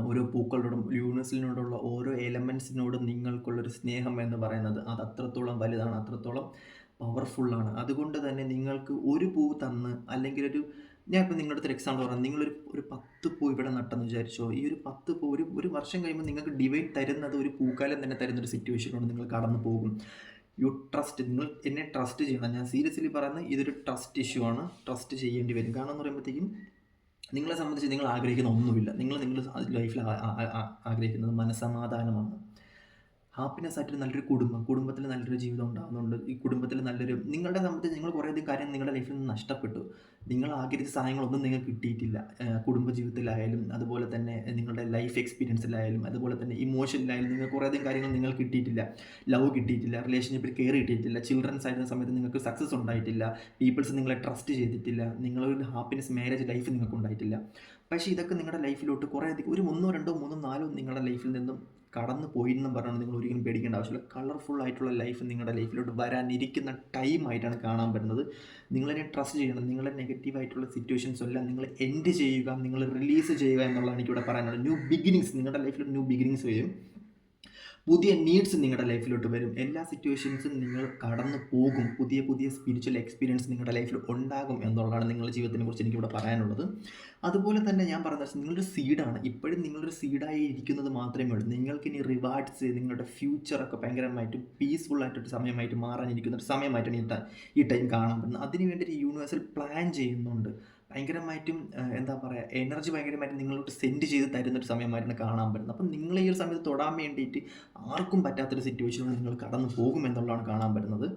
Speaker 1: ഓരോ പൂക്കളോടും യൂണിവേഴ്സിനോടുള്ള ഓരോ എലമെൻസിനോടും നിങ്ങൾക്കുള്ളൊരു സ്നേഹം എന്ന് പറയുന്നത് അത് അത്രത്തോളം വലുതാണ്, അത്രത്തോളം പവർഫുള്ളാണ്. അതുകൊണ്ട് തന്നെ നിങ്ങൾക്ക് ഒരു പൂ തന്ന്, അല്ലെങ്കിൽ ഞാൻ ഇപ്പോൾ നിങ്ങളുടെ അടുത്തൊരു എക്സാമ്പിൾ പറയാം. ഒരു 10 പൂ ഇവിടെ നട്ടെന്ന് വിചാരിച്ചോ. ഈ ഒരു 10 പൂ ഒരു വർഷം കഴിയുമ്പോൾ നിങ്ങൾക്ക് ഡിവൈൻ തരുന്നത് ഒരു പൂക്കാലം തന്നെ തരുന്നൊരു സിറ്റുവേഷനിലൂടെ നിങ്ങൾ കടന്നു പോകും. യു ട്രസ്റ്റ്, നിങ്ങൾ എന്നെ ട്രസ്റ്റ് ചെയ്യണം. ഞാൻ സീരിയസ്ലി പറയുന്നത് ഇതൊരു ട്രസ്റ്റ് ഇഷ്യൂ ആണ്. ട്രസ്റ്റ് ചെയ്യേണ്ടി വരും. കാരണം എന്ന് പറയുമ്പോഴത്തേക്കും നിങ്ങളെ സംബന്ധിച്ച് നിങ്ങൾ ആഗ്രഹിക്കുന്ന ഒന്നുമില്ല. നിങ്ങൾ ലൈഫിൽ ആഗ്രഹിക്കുന്നത് മനസ്സമാധാനമാണ്. ഹാപ്പിനെസ് ആയിട്ടൊരു നല്ലൊരു കുടുംബത്തിൽ നല്ലൊരു ജീവിതം ഉണ്ടാകുന്നുണ്ട്. ഈ കുടുംബത്തിൽ നല്ലൊരു നിങ്ങളുടെ സംബന്ധിച്ച് നിങ്ങൾ കുറേയധികം കാര്യം നിങ്ങളുടെ ലൈഫിൽ നിന്ന് നഷ്ടപ്പെട്ടു. നിങ്ങൾ ആഗ്രഹിച്ച സാധനങ്ങളൊന്നും നിങ്ങൾക്ക് കിട്ടിയിട്ടില്ല. കുടുംബജീവിതത്തിലായാലും, അതുപോലെ തന്നെ നിങ്ങളുടെ ലൈഫ് എക്സ്പീരിയൻസിലായാലും, അതുപോലെ തന്നെ ഇമോഷനിലായാലും നിങ്ങൾക്ക് കുറേയധികം കാര്യങ്ങൾ നിങ്ങൾക്ക് കിട്ടിയിട്ടില്ല. ലവ് കിട്ടിയിട്ടില്ല, റിലേഷൻഷിപ്പിൽ കെയർ കിട്ടിയിട്ടില്ല, ചിൽഡ്രൻസ് ആയിരുന്ന സമയത്ത് നിങ്ങൾക്ക് സക്സസ് ഉണ്ടായിട്ടില്ല, പീപ്പിൾസ് നിങ്ങളെ ട്രസ്റ്റ് ചെയ്തിട്ടില്ല, നിങ്ങളൊരു ഹാപ്പിനെസ് മാരേജ് ലൈഫ് നിങ്ങൾക്ക് ഉണ്ടായിട്ടില്ല. പക്ഷേ ഇതൊക്കെ നിങ്ങളുടെ ലൈഫിലോട്ട് കുറേയധികം ഒരു 1 2 3 4 നിങ്ങളുടെ ലൈഫിൽ നിന്നും കടന്നു പോയിയെന്നും പറഞ്ഞുകൊണ്ട് നിങ്ങൾ ഒരിക്കലും പേടിക്കേണ്ട ആവശ്യമില്ല. കളർഫുൾ ആയിട്ടുള്ള ലൈഫ് നിങ്ങളുടെ ലൈഫിലോട്ട് വരാനിരിക്കുന്ന ടൈമായിട്ടാണ് കാണാൻ പറ്റുന്നത്. നിങ്ങളതിനെ ട്രസ്റ്റ് ചെയ്യണം. നിങ്ങളുടെ നെഗറ്റീവായിട്ടുള്ള സിറ്റുവേഷൻസ് എല്ലാം നിങ്ങൾ എൻഡ് ചെയ്യുക, നിങ്ങൾ റിലീസ് ചെയ്യുക എന്നുള്ളതാണ് എനിക്കിവിടെ പറയാനുള്ളത്. ന്യൂ ബിഗിനിങ്സ് നിങ്ങളുടെ ലൈഫിൽ ന്യൂ ബിഗിനിങ്സ് വരും. പുതിയ നീഡ്സ് നിങ്ങളുടെ ലൈഫിലോട്ട് വരും. എല്ലാ സിറ്റുവേഷൻസും നിങ്ങൾ കടന്നു പോകും. പുതിയ പുതിയ സ്പിരിച്വൽ എക്സ്പീരിയൻസ് നിങ്ങളുടെ ലൈഫിൽ ഉണ്ടാകും എന്നുള്ളതാണ് നിങ്ങളുടെ ജീവിതത്തിനെ കുറിച്ച് എനിക്കിവിടെ പറയാനുള്ളത്. അതുപോലെ തന്നെ ഞാൻ പറഞ്ഞത് നിങ്ങളൊരു സീഡാണ്. ഇപ്പോഴും നിങ്ങളൊരു സീഡായി ഇരിക്കുന്നത് മാത്രമേ ഉള്ളൂ. നിങ്ങൾക്കിനി റിവാർഡ്സ് നിങ്ങളുടെ ഫ്യൂച്ചറൊക്കെ ഭയങ്കരമായിട്ട് പീസ്ഫുള്ളായിട്ടൊരു സമയമായിട്ട് മാറാനിരിക്കുന്ന ഒരു സമയമായിട്ടാണ് ഈ ടൈം കാണാൻ പറ്റുന്നത്. അതിന് വേണ്ടിയിട്ട് യൂണിവേഴ്സൽ പ്ലാൻ ചെയ്യുന്നുണ്ട്. ഭയങ്കരമായിട്ടും എന്താ പറയുക, എനർജി ഭയങ്കരമായിട്ട് നിങ്ങളോട്ട് സെൻഡ് ചെയ്ത് തരുന്നൊരു സമയമായിട്ടാണ് കാണാൻ പറ്റുന്നത്. അപ്പം നിങ്ങൾ ഈ ഒരു സമയത്ത് തൊടാൻ വേണ്ടിയിട്ട് ആർക്കും പറ്റാത്തൊരു സിറ്റുവേഷനിലൂടെ നിങ്ങൾ കടന്നു പോകുമെന്നുള്ളതാണ് കാണാൻ പറ്റുന്നത്.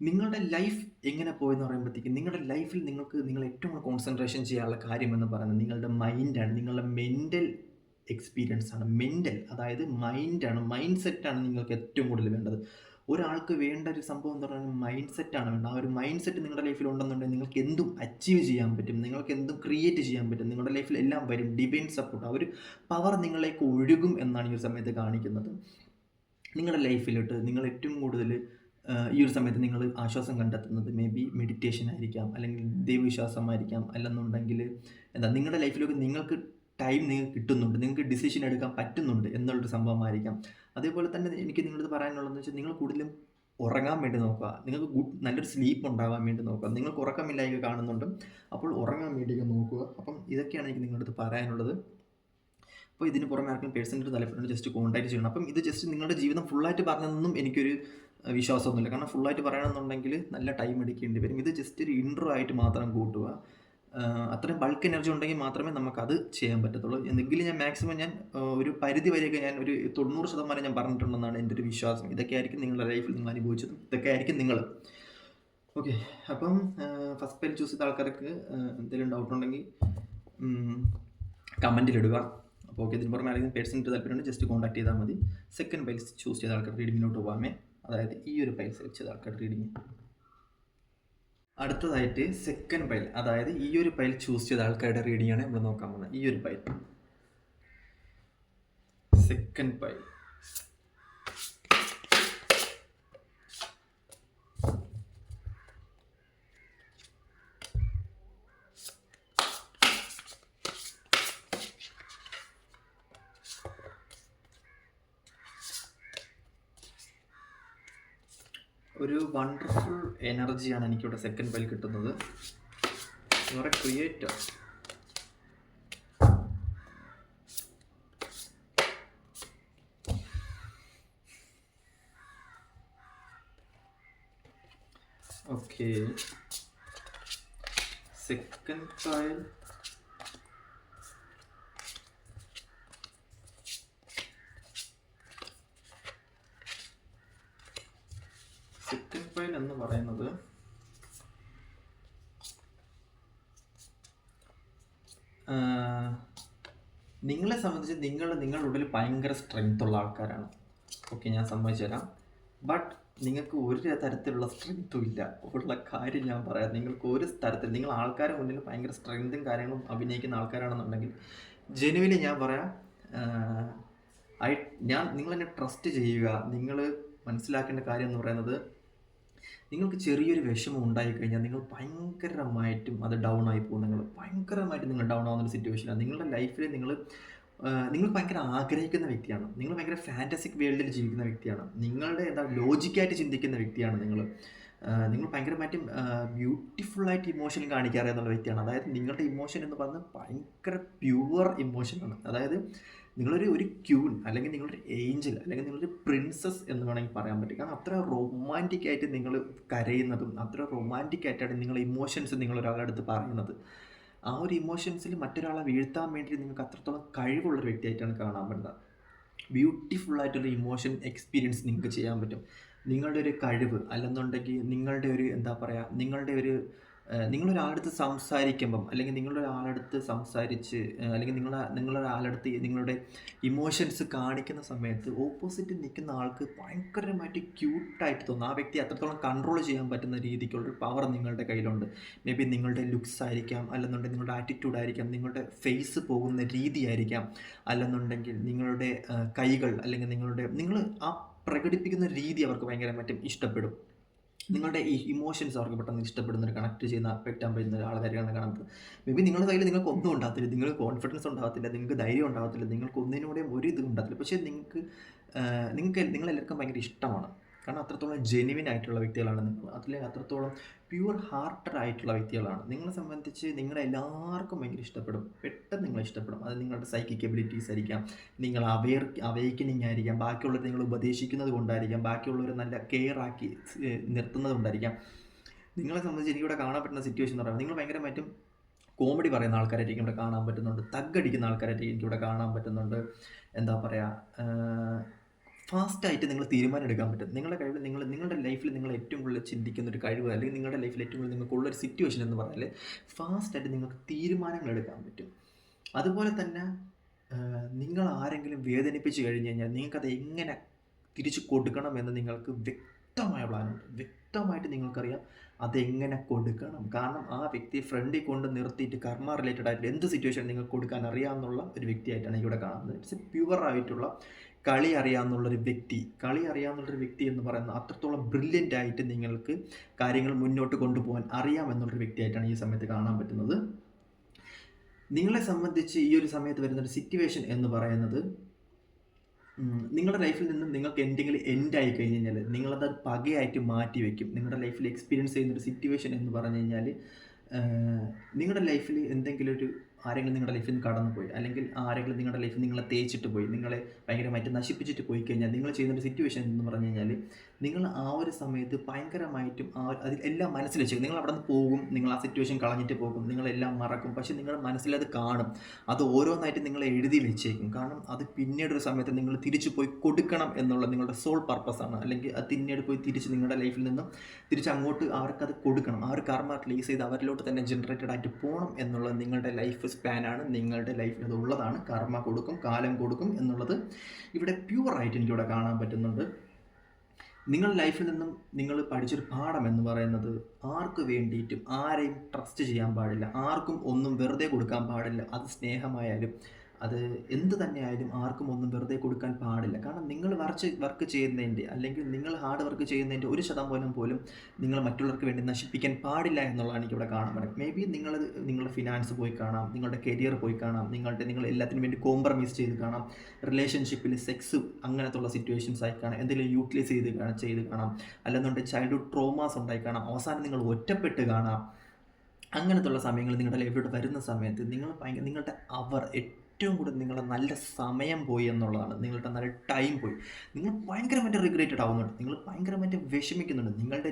Speaker 1: നിങ്ങളുടെ ലൈഫ് എങ്ങനെ പോയെന്ന് പറയുമ്പോഴത്തേക്കും നിങ്ങളുടെ ലൈഫിൽ നിങ്ങൾ ഏറ്റവും കൂടുതൽ കോൺസെൻട്രേഷൻ ചെയ്യാനുള്ള കാര്യമെന്ന് പറയുന്നത് നിങ്ങളുടെ മൈൻഡാണ്. നിങ്ങളുടെ മെൻ്റൽ എക്സ്പീരിയൻസ് ആണ്. അതായത് മൈൻഡാണ്, മൈൻഡ് സെറ്റാണ് നിങ്ങൾക്ക് ഏറ്റവും കൂടുതൽ വേണ്ടത്. ഒരാൾക്ക് വേണ്ട ഒരു സംഭവം എന്ന് പറഞ്ഞാൽ മൈൻഡ് സെറ്റാണ് വേണ്ടത്. ആ ഒരു മൈൻഡ് സെറ്റ് നിങ്ങളുടെ ലൈഫിൽ ഉണ്ടെന്നുണ്ടെങ്കിൽ നിങ്ങൾക്ക് എന്തും അച്ചീവ് ചെയ്യാൻ പറ്റും, നിങ്ങൾക്ക് എന്തും ക്രിയേറ്റ് ചെയ്യാൻ പറ്റും. നിങ്ങളുടെ ലൈഫിൽ എല്ലാം വരും. ഡിവൈൻ സപ്പോർട്ട്, ആ ഒരു പവർ നിങ്ങളിലേക്ക് ഒഴുകും എന്നാണ് ഈ ഒരു സമയത്ത് കാണിക്കുന്നത്. നിങ്ങളുടെ ലൈഫിലോട്ട് നിങ്ങൾ ഏറ്റവും കൂടുതൽ ഈ ഒരു സമയത്ത് നിങ്ങൾ ആശ്വാസം കണ്ടെത്തുന്നത് മേ ബി മെഡിറ്റേഷൻ ആയിരിക്കാം, അല്ലെങ്കിൽ ദൈവവിശ്വാസമായിരിക്കാം, അല്ലെന്നുണ്ടെങ്കിൽ നിങ്ങളുടെ ലൈഫിലൊക്കെ നിങ്ങൾക്ക് ടൈം നിങ്ങൾക്ക് കിട്ടുന്നുണ്ട്, നിങ്ങൾക്ക് ഡിസിഷൻ എടുക്കാൻ പറ്റുന്നുണ്ട് എന്നുള്ളൊരു സംഭവമായിരിക്കാം. അതേപോലെ തന്നെ എനിക്ക് നിങ്ങളത് പറയാനുള്ളതെന്ന് വെച്ചാൽ നിങ്ങൾ കൂടുതലും ഉറങ്ങാൻ വേണ്ടി നോക്കുക. നിങ്ങൾക്ക് നല്ലൊരു സ്ലീപ്പ് ഉണ്ടാകാൻ വേണ്ടി നോക്കുക. നിങ്ങൾക്ക് ഉറക്കമില്ലായ്മ കാണുന്നുണ്ട്, അപ്പോൾ ഉറങ്ങാൻ വേണ്ടിയൊക്കെ നോക്കുക. അപ്പം ഇതൊക്കെയാണ് എനിക്ക് നിങ്ങളുടെ അടുത്ത് പറയാനുള്ളത്. അപ്പോൾ ഇതിന് പുറമെ ആർക്കും പേഴ്സണൽ താല്പര്യമുണ്ട് ജസ്റ്റ് കോൺടാക്ട് ചെയ്യണം. അപ്പം ഇത് ജസ്റ്റ് നിങ്ങളുടെ ജീവിതം ഫുള്ളായിട്ട് പറഞ്ഞതൊന്നും എനിക്കൊരു വിശ്വാസമൊന്നുമില്ല. കാരണം ഫുള്ളായിട്ട് പറയണമെന്നുണ്ടെങ്കിൽ നല്ല ടൈം എടുക്കേണ്ടി വരും. ഇത് ജസ്റ്റ് ഒരു ഇൻട്രോ ആയിട്ട് മാത്രം കൂട്ടുക. അത്രയും ബൾക്ക് എനർജി ഉണ്ടെങ്കിൽ മാത്രമേ നമുക്കത് ചെയ്യാൻ പറ്റത്തുള്ളൂ. എന്നെങ്കിലും ഞാൻ മാക്സിമം ഒരു പരിധി വരെയൊക്കെ ഞാൻ ഒരു 90% ഞാൻ പറഞ്ഞിട്ടുണ്ടെന്നാണ് എൻ്റെ ഒരു വിശ്വാസം. ഇതൊക്കെ ആയിരിക്കും നിങ്ങളുടെ ലൈഫിൽ നിങ്ങൾ അനുഭവിച്ചതും ഇതൊക്കെ ആയിരിക്കും നിങ്ങൾ. ഓക്കെ, അപ്പം ഫസ്റ്റ് പൈൽ ചൂസ് ചെയ്ത ആൾക്കാർക്ക് എന്തെങ്കിലും ഡൗട്ട് ഉണ്ടെങ്കിൽ കമൻറ്റിലിടുക. അപ്പോൾ ഓക്കെ, ഇതിന് പുറമെ ആരെങ്കിലും പേഴ്സണൽ താല്പര്യമുണ്ട് ജസ്റ്റ് കോൺടാക്ട് ചെയ്താൽ മതി. സെക്കൻഡ് പൈൽ ചൂസ് ചെയ്ത ആൾക്കാർ റീഡിങ്ങിലോട്ട് പോകാമേ. അതായത് ഈ ഒരു പൈൽ സെലക്ട് ചെയ്ത ആൾക്കാർ റീഡിങ്. അടുത്തതായിട്ട് സെക്കൻഡ് പൈൽ, അതായത് ഈ ഒരു പൈൽ ചൂസ് ചെയ്ത ആൾക്കാരുടെ റീഡിംഗ് ആണ് നമ്മൾ നോക്കാൻ പോകുന്നത്. ഈ ഒരു പൈൽ, സെക്കൻഡ് പൈൽ. ഒരു വണ്ടർഫുൾ എനർജിയാണ് എനിക്കിവിടെ സെക്കൻഡ് പൈൽ കിട്ടുന്നത്. Your A creator. Okay, second pile. Second pile എന്ന് പറയുന്നത് നിങ്ങളെ സംബന്ധിച്ച് നിങ്ങളുടെ ഉള്ളിൽ ഭയങ്കര സ്ട്രെങ്ത് ഉള്ള ആൾക്കാരാണ്. ഓക്കെ, ഞാൻ സമ്മതിച്ചു തരാം. ബട്ട് നിങ്ങൾക്ക് ഒരു തരത്തിലുള്ള സ്ട്രെങ്ത്തും ഇല്ല. ഉള്ള കാര്യം ഞാൻ പറയാം. നിങ്ങൾക്ക് ഒരു തരത്തിൽ നിങ്ങൾ ആൾക്കാരെ മുന്നിൽ ഭയങ്കര സ്ട്രെങ്തും കാര്യങ്ങളും അഭിനയിക്കുന്ന ആൾക്കാരാണെന്നുണ്ടെങ്കിൽ ജെനുവിലി ഞാൻ പറയാം, നിങ്ങളെന്നെ ട്രസ്റ്റ് ചെയ്യുക. നിങ്ങൾ മനസ്സിലാക്കേണ്ട കാര്യം എന്ന് പറയുന്നത്, നിങ്ങൾക്ക് ചെറിയൊരു വിഷമം ഉണ്ടായിക്കഴിഞ്ഞാൽ നിങ്ങൾ ഭയങ്കരമായിട്ടും അത് ഡൗൺ ആയി പോകും. ഭയങ്കരമായിട്ട് നിങ്ങൾ ഡൗൺ ആവുന്നൊരു സിറ്റുവേഷനാണ്. നിങ്ങളുടെ ലൈഫിൽ നിങ്ങൾ ഭയങ്കര ആഗ്രഹിക്കുന്ന വ്യക്തിയാണ്. നിങ്ങൾ ഭയങ്കര ഫാൻറ്റസിക് വേൾഡിൽ ജീവിക്കുന്ന വ്യക്തിയാണ്. നിങ്ങളുടെ ലോജിക്കായിട്ട് ചിന്തിക്കുന്ന വ്യക്തിയാണ് നിങ്ങൾ ഭയങ്കരമായിട്ടും ബ്യൂട്ടിഫുള്ളായിട്ട് ഇമോഷൻ കാണിക്കാറ് എന്നുള്ള വ്യക്തിയാണ്. അതായത് നിങ്ങളുടെ ഇമോഷൻ എന്ന് പറഞ്ഞാൽ ഭയങ്കര പ്യുവർ ഇമോഷനാണ്. അതായത് നിങ്ങളൊരു ക്യൂൻ, അല്ലെങ്കിൽ നിങ്ങളൊരു ഏഞ്ചൽ, അല്ലെങ്കിൽ നിങ്ങളൊരു പ്രിൻസസ് എന്ന് വേണമെങ്കിൽ പറയാൻ പറ്റും. കാരണം അത്ര റൊമാൻറ്റിക് ആയിട്ട് നിങ്ങൾ കരയുന്നതും അത്ര റൊമാൻറ്റിക് ആയിട്ടാണ് നിങ്ങൾ ഇമോഷൻസ് ഒരാളുടെ അടുത്ത് പറയുന്നത്. ആ ഒരു ഇമോഷൻസിൽ മറ്റൊരാളെ വീഴ്ത്താൻ വേണ്ടി നിങ്ങൾക്ക് അത്രത്തോളം കഴിവുള്ളൊരു വ്യക്തിയായിട്ടാണ് കാണാൻ പറ്റുന്നത്. ബ്യൂട്ടിഫുൾ ആയിട്ടൊരു ഇമോഷൻ എക്സ്പീരിയൻസ് നിങ്ങൾക്ക് ചെയ്യാൻ പറ്റും. നിങ്ങളുടെ ഒരു കഴിവ് അല്ലെന്നുണ്ടെങ്കിൽ നിങ്ങളുടെ ഒരു എന്താ പറയുക, നിങ്ങളുടെ ഒരു നിങ്ങളൊരാളടുത്ത് സംസാരിക്കുമ്പം അല്ലെങ്കിൽ നിങ്ങളൊരാളടുത്ത് സംസാരിച്ച് അല്ലെങ്കിൽ നിങ്ങളൊരാളടുത്ത് നിങ്ങളുടെ ഇമോഷൻസ് കാണിക്കുന്ന സമയത്ത് ഓപ്പോസിറ്റ് നിൽക്കുന്ന ആൾക്ക് ഭയങ്കരമായിട്ട് ക്യൂട്ടായിട്ട് തോന്നും. ആ വ്യക്തി അത്രത്തോളം കൺട്രോൾ ചെയ്യാൻ പറ്റുന്ന രീതിക്കുള്ളൊരു പവർ നിങ്ങളുടെ കയ്യിലുണ്ട്. മേ ബി നിങ്ങളുടെ ലുക്സ് ആയിരിക്കാം, അല്ലെന്നുണ്ടെങ്കിൽ നിങ്ങളുടെ ആറ്റിറ്റ്യൂഡ് ആയിരിക്കാം, നിങ്ങളുടെ ഫേസ് പോകുന്ന രീതിയായിരിക്കാം, അല്ലെന്നുണ്ടെങ്കിൽ നിങ്ങളുടെ കൈകൾ, അല്ലെങ്കിൽ നിങ്ങൾ ആ പ്രകടിപ്പിക്കുന്ന രീതി അവർക്ക് ഭയങ്കരമായിട്ട് ഇഷ്ടപ്പെടും. നിങ്ങളുടെ ഈ ഇമോഷൻസ് അവർക്ക് പെട്ടെന്ന് ഇഷ്ടപ്പെടുന്ന കണക്ട് ചെയ്യുന്ന പറ്റാൻ പറ്റുന്ന ആൾക്കാരെയാണ് കാണാൻ പറ്റുന്നത്. മേ ബി നിങ്ങളുടെ കയ്യിൽ നിങ്ങൾക്ക് ഒന്നും ഉണ്ടാകത്തില്ല, നിങ്ങൾക്ക് കോൺഫിഡൻസ് ഉണ്ടാകത്തില്ല, നിങ്ങൾക്ക് ധൈര്യം ഉണ്ടാകത്തില്ല, നിങ്ങൾക്ക് ഒന്നിനൂടെയും ഒരു ഇത് ഉണ്ടാകത്തില്ല. പക്ഷേ നിങ്ങളെല്ലാവർക്കും ഭയങ്കര ഇഷ്ടമാണ്. കാരണം അത്രത്തോളം ജെനുവിൻ ആയിട്ടുള്ള വ്യക്തികളാണ് നിങ്ങൾ. അത്രത്തോളം പ്യുവർ ഹാർട്ടഡ് ആയിട്ടുള്ള വ്യക്തികളാണ്. നിങ്ങളെ സംബന്ധിച്ച് നിങ്ങളെല്ലാവർക്കും ഭയങ്കര ഇഷ്ടപ്പെടും, പെട്ടെന്ന് നിങ്ങളെ ഇഷ്ടപ്പെടും. അത് നിങ്ങളുടെ സൈക്കിക് എബിലിറ്റീസ് ആയിരിക്കാം, നിങ്ങൾ അവേക്കനിങ് ആയിരിക്കാം, ബാക്കിയുള്ളവർ നിങ്ങൾ ഉപദേശിക്കുന്നത് കൊണ്ടായിരിക്കാം, ബാക്കിയുള്ളവർ നല്ല കെയർ ആക്കി നിർത്തുന്നത് കൊണ്ടായിരിക്കാം. നിങ്ങളെ സംബന്ധിച്ച് എനിക്കിവിടെ കാണാൻ പറ്റുന്ന സിറ്റുവേഷൻ എന്ന് പറയുന്നത്, നിങ്ങൾ ഭയങ്കരമായിട്ടും കോമഡി പറയുന്ന ആൾക്കാരായിരിക്കും ഇവിടെ കാണാൻ പറ്റുന്നുണ്ട്, തഗ്ഗടിക്കുന്ന ആൾക്കാരായിരിക്കും എനിക്കിവിടെ കാണാൻ പറ്റുന്നുണ്ട്. എന്താ പറയുക, ഫാസ്റ്റായിട്ട് നിങ്ങൾ തീരുമാനം എടുക്കാൻ പറ്റും. നിങ്ങളുടെ കഴിവ് നിങ്ങളുടെ ലൈഫിൽ നിങ്ങൾ ഏറ്റവും കൂടുതൽ ചിന്തിക്കുന്ന ഒരു കഴിവ്, അല്ലെങ്കിൽ നിങ്ങളുടെ ലൈഫിൽ ഏറ്റവും കൂടുതൽ നിങ്ങൾക്കുള്ളൊരു സിറ്റുവേഷൻ എന്ന് പറഞ്ഞാൽ ഫാസ്റ്റായിട്ട് നിങ്ങൾക്ക് തീരുമാനങ്ങൾ എടുക്കാൻ പറ്റും. അതുപോലെ തന്നെ നിങ്ങൾ ആരെങ്കിലും വേദനിപ്പിച്ച് കഴിഞ്ഞ് കഴിഞ്ഞാൽ നിങ്ങൾക്കത് എങ്ങനെ തിരിച്ചു കൊടുക്കണമെന്ന് നിങ്ങൾക്ക് വ്യക്തമായ പ്ലാനുണ്ട്. വ്യക്തമായിട്ട് നിങ്ങൾക്കറിയാം അതെങ്ങനെ കൊടുക്കണം. കാരണം ആ വ്യക്തിയെ ഫ്രണ്ടിൽ കൊണ്ട് നിർത്തിയിട്ട് കർമ്മ റിലേറ്റഡ് ആയിട്ട് എന്ത് സിറ്റുവേഷൻ നിങ്ങൾക്ക് കൊടുക്കാൻ അറിയാമെന്നുള്ള ഒരു വ്യക്തിയായിട്ടാണ് ഇവിടെ കാണുന്നത്. ഇറ്റ്സ് എ പ്യുവർ ആയിട്ടുള്ള കളി അറിയാമെന്നുള്ളൊരു വ്യക്തി എന്ന് പറയുന്നത് അത്രത്തോളം ബ്രില്യൻ്റ് ആയിട്ട് നിങ്ങൾക്ക് കാര്യങ്ങൾ മുന്നോട്ട് കൊണ്ടുപോകാൻ അറിയാമെന്നുള്ളൊരു വ്യക്തിയായിട്ടാണ് ഈ സമയത്ത് കാണാൻ പറ്റുന്നത്. നിങ്ങളെ സംബന്ധിച്ച് ഈ ഒരു സമയത്ത് വരുന്നൊരു സിറ്റുവേഷൻ എന്ന് പറയുന്നത്, നിങ്ങളുടെ ലൈഫിൽ നിന്നും നിങ്ങൾക്ക് എന്തെങ്കിലും എൻഡായി കഴിഞ്ഞ് കഴിഞ്ഞാൽ നിങ്ങളത് പകയായിട്ട് മാറ്റി വയ്ക്കും. നിങ്ങളുടെ ലൈഫിൽ എക്സ്പീരിയൻസ് ചെയ്യുന്നൊരു സിറ്റുവേഷൻ എന്ന് പറഞ്ഞു കഴിഞ്ഞാൽ, നിങ്ങളുടെ ലൈഫിൽ എന്തെങ്കിലും ആരെങ്കിലും നിങ്ങളുടെ ലൈഫിൽ നിന്ന് കടന്നു പോയി, അല്ലെങ്കിൽ ആരെങ്കിലും നിങ്ങളുടെ ലൈഫിൽ നിങ്ങളെ തേച്ചിട്ട് പോയി, നിങ്ങളെ ഭയങ്കരമായിട്ട് നശിപ്പിച്ചിട്ട് പോയി കഴിഞ്ഞാൽ നിങ്ങൾ ചെയ്യുന്നൊരു സിറ്റുവേഷൻ എന്ന് പറഞ്ഞു കഴിഞ്ഞാൽ, നിങ്ങൾ ആ ഒരു സമയത്ത് ഭയങ്കരമായിട്ടും അതിൽ എല്ലാം മനസ്സിൽ വെച്ചേക്കും. നിങ്ങൾ അവിടെ നിന്ന് പോകും, നിങ്ങൾ ആ സിറ്റുവേഷൻ കളഞ്ഞിട്ട് പോകും, നിങ്ങളെല്ലാം മറക്കും. പക്ഷേ നിങ്ങളുടെ മനസ്സിലത് കാണും. അത് ഓരോന്നായിട്ട് നിങ്ങൾ എഴുതി വെച്ചേക്കും. കാരണം അത് പിന്നീടൊരു സമയത്ത് നിങ്ങൾ തിരിച്ചു പോയി കൊടുക്കണം എന്നുള്ള നിങ്ങളുടെ സോൾ പർപ്പസാണ്. അല്ലെങ്കിൽ അത് പിന്നീട് പോയി തിരിച്ച് നിങ്ങളുടെ ലൈഫിൽ നിന്നും തിരിച്ച് അങ്ങോട്ട് അവർക്കത് കൊടുക്കണം. ആ ഒരു കർമ്മ റിലീസ് ചെയ്ത് അവരിലോട്ട് തന്നെ ജനറേറ്റഡ് ആയിട്ട് പോകണം എന്നുള്ളത് നിങ്ങളുടെ ലൈഫ് സ്പാനാണ്. നിങ്ങളുടെ ലൈഫിൽ അത് ഉള്ളതാണ്. കർമ്മ കൊടുക്കും, കാലം കൊടുക്കും എന്നുള്ളത് ഇവിടെ പ്യുവറായിട്ട് എനിക്കിവിടെ കാണാൻ പറ്റുന്നുണ്ട്. നിങ്ങളുടെ ലൈഫിൽ നിന്നും നിങ്ങൾ പഠിച്ചൊരു പാഠം എന്ന് പറയുന്നത്, ആർക്ക് വേണ്ടിയിട്ടും ആരെയും ട്രസ്റ്റ് ചെയ്യാൻ പാടില്ല, ആർക്കും ഒന്നും വെറുതെ കൊടുക്കാൻ പാടില്ല. അത് സ്നേഹമായാലും അത് എന്ത് തന്നെയായാലും ആർക്കും ഒന്നും വെറുതെ കൊടുക്കാൻ പാടില്ല. കാരണം നിങ്ങൾ വർക്ക് ചെയ്യുന്നതിൻ്റെ, അല്ലെങ്കിൽ നിങ്ങൾ ഹാർഡ് വർക്ക് ചെയ്യുന്നതിൻ്റെ 1% പോലും നിങ്ങൾ മറ്റുള്ളവർക്ക് വേണ്ടി നശിപ്പിക്കാൻ പാടില്ല എന്നുള്ളതാണ് എനിക്കിവിടെ കാണാൻ പറ്റും. മേ ബി നിങ്ങളുടെ ഫിനാൻസ് പോയി കാണാം, നിങ്ങളുടെ കരിയർ പോയി കാണാം, നിങ്ങൾ എല്ലാത്തിനും വേണ്ടി കോംപ്രമൈസ് ചെയ്ത് കാണാം, റിലേഷൻഷിപ്പിൽ സെക്സ് അങ്ങനത്തുള്ള സിറ്റുവേഷൻസ് ആയി കാണാം, എന്തെങ്കിലും യൂട്ടിലൈസ് ചെയ്ത് കാണാം, അല്ലെന്നുണ്ടെങ്കിൽ ചൈൽഡ്ഹുഡ് ട്രോമാസ് ഉണ്ടായി കാണാം, അവസാനം നിങ്ങൾ ഒറ്റപ്പെട്ട് കാണാം. അങ്ങനത്തുള്ള സമയങ്ങൾ നിങ്ങളുടെ ലൈഫിലോട്ട് വരുന്ന സമയത്ത് നിങ്ങളുടെ ഏറ്റവും കൂടുതൽ നിങ്ങളുടെ നല്ല സമയം പോയി എന്നുള്ളതാണ്. നിങ്ങളുടെ നല്ല ടൈം പോയി. നിങ്ങൾ ഭയങ്കരമായിട്ട് റിഗ്രറ്റഡ് ആവുന്നുണ്ട്, നിങ്ങൾ ഭയങ്കരമായിട്ട് വിഷമിക്കുന്നുണ്ട്. നിങ്ങളുടെ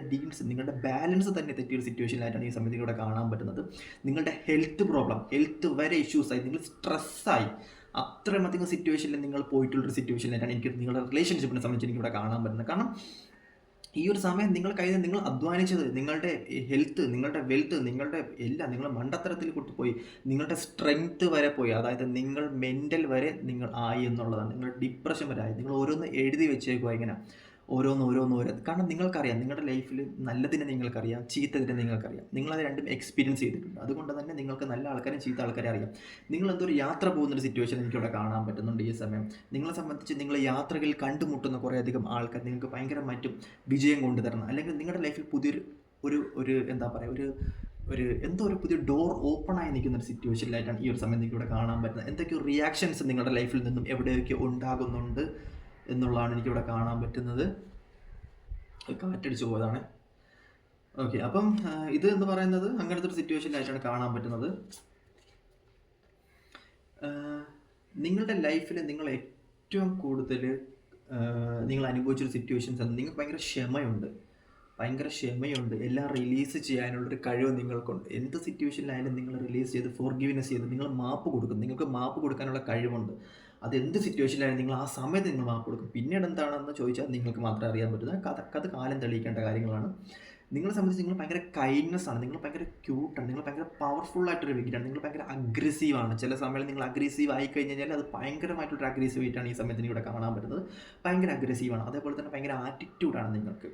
Speaker 1: നിങ്ങളുടെ ബാലൻസ് തന്നെ തെറ്റിയൊരു സിറ്റുവേഷനിലായിട്ടാണ് ഈ സമയത്ത് ഇവിടെ കാണാൻ പറ്റുന്നത്. നിങ്ങളുടെ ഹെൽത്ത് വരെ ഇഷ്യൂസായി, നിങ്ങൾ സ്ട്രെസ്സായി, അത്രയധികം സിറ്റുവേഷനിൽ നിങ്ങൾ പോയിട്ടുള്ളൊരു സിറ്റുവേഷനിലായിട്ടാണ് എനിക്ക് നിങ്ങളുടെ റിലേഷൻഷിപ്പിനെ സംബന്ധിച്ച് എനിക്കിവിടെ കാണാൻ പറ്റുന്നത്. കാരണം ഈ ഒരു സമയം നിങ്ങൾ അധ്വാനിച്ചത്, നിങ്ങളുടെ ഹെൽത്ത്, നിങ്ങളുടെ വെൽത്ത്, നിങ്ങളുടെ എല്ലാം നിങ്ങൾ മണ്ടത്തരത്തിൽ കൊണ്ടുപോയി, നിങ്ങളുടെ സ്ട്രെങ്ത് വരെ പോയി. അതായത് നിങ്ങൾ മെൻ്റൽ വരെ നിങ്ങൾ ആയി എന്നുള്ളതാണ്. നിങ്ങൾ ഡിപ്രഷൻ വരെ ആയി. നിങ്ങൾ ഓരോന്ന് എഴുതി വെച്ചേക്കുക ഇങ്ങനെ ഓരോന്ന്. കാരണം നിങ്ങൾക്കറിയാം നിങ്ങളുടെ ലൈഫിൽ നല്ലതിനെ നിങ്ങൾക്കറിയാം, ചീത്തതിനെ നിങ്ങൾക്കറിയാം. നിങ്ങളത് രണ്ടും എക്സ്പീരിയൻസ് ചെയ്തിട്ടുണ്ട്. അതുകൊണ്ട് തന്നെ നിങ്ങൾക്ക് നല്ല ആൾക്കാരും ചീത്ത ആൾക്കാരെ അറിയാം. നിങ്ങളെന്തൊരു യാത്ര പോകുന്നൊരു സിറ്റുവേഷൻ എനിക്കിവിടെ കാണാൻ പറ്റുന്നുണ്ട് ഈ സമയം. നിങ്ങളെ സംബന്ധിച്ച് നിങ്ങൾ യാത്രകളിൽ കണ്ടുമുട്ടുന്ന കുറേയധികം ആൾക്കാർ നിങ്ങൾക്ക് ഭയങ്കരമായിട്ടും വിജയം കൊണ്ടുതരണം, അല്ലെങ്കിൽ നിങ്ങളുടെ ലൈഫിൽ പുതിയൊരു എന്താ പറയുക, ഒരു പുതിയ ഡോർ ഓപ്പൺ ആയി നിൽക്കുന്ന ഒരു സിറ്റുവേഷനിലായിട്ടാണ് ഈ ഒരു സമയം നിങ്ങൾക്ക് ഇവിടെ കാണാൻ പറ്റുന്നത്. എന്തൊക്കെയോ റിയാക്ഷൻസ് നിങ്ങളുടെ ലൈഫിൽ നിന്നും എവിടെയൊക്കെ ഉണ്ടാകുന്നുണ്ട് എന്നുള്ളതാണ് എനിക്കിവിടെ കാണാൻ പറ്റുന്നത്. കാറ്റടിച്ചു പോയതാണ്. ഓക്കെ, അപ്പം ഇത് എന്ന് പറയുന്നത് അങ്ങനത്തെ ഒരു സിറ്റുവേഷനിലായിട്ടാണ് കാണാൻ പറ്റുന്നത്. നിങ്ങളുടെ ലൈഫിൽ നിങ്ങൾ ഏറ്റവും കൂടുതൽ നിങ്ങൾ അനുഭവിച്ചൊരു സിറ്റുവേഷൻസ് ആണ്. നിങ്ങൾക്ക് ഭയങ്കര ക്ഷമയുണ്ട്. എല്ലാം റിലീസ് ചെയ്യാനുള്ളൊരു കഴിവ് നിങ്ങൾക്കുണ്ട്. എന്ത് സിറ്റുവേഷനിലായാലും നിങ്ങൾ റിലീസ് ചെയ്ത് ഫോർഗിവ്നെസ് ചെയ്ത് നിങ്ങൾ മാപ്പ് കൊടുക്കും. നിങ്ങൾക്ക് മാപ്പ് കൊടുക്കാനുള്ള കഴിവുണ്ട്. അതെന്ത് സിറ്റുവേഷനിലായാലും നിങ്ങൾ ആ സമയത്ത് നിങ്ങൾ മാർക്ക് കൊടുക്കും. പിന്നീട് എന്താണെന്ന് ചോദിച്ചാൽ നിങ്ങൾക്ക് മാത്രമേ അറിയാൻ പറ്റൂ. അതൊക്കെ അത് കാലം തെളിയിക്കേണ്ട കാര്യങ്ങളാണ്. നിങ്ങളെ സംബന്ധിച്ച് നിങ്ങൾ ഭയങ്കര കൈൻഡ്നെസ് ആണ്, നിങ്ങൾ ഭയങ്കര ക്യൂട്ടാണ്, നിങ്ങൾ ഭയങ്കര പവർഫുൾ ആയിട്ടൊരു വ്യക്തിയാണ്, നിങ്ങൾ ഭയങ്കര അഗ്രസീവ് ആണ്. ചില സമയത്ത് നിങ്ങൾ അഗ്രസീവ് ആയി കഴിഞ്ഞ് കഴിഞ്ഞാൽ അത് ഭയങ്കരമായിട്ടൊരു അഗ്രസീവായിട്ടാണ് ഈ സമയത്ത് ഇവിടെ കാണാൻ പറ്റുന്നത്. ഭയങ്കര അഗ്രസീവാണ്. അതേപോലെ തന്നെ ഭയങ്കര ആറ്റിറ്റ്യൂഡാണ് നിങ്ങൾക്ക്.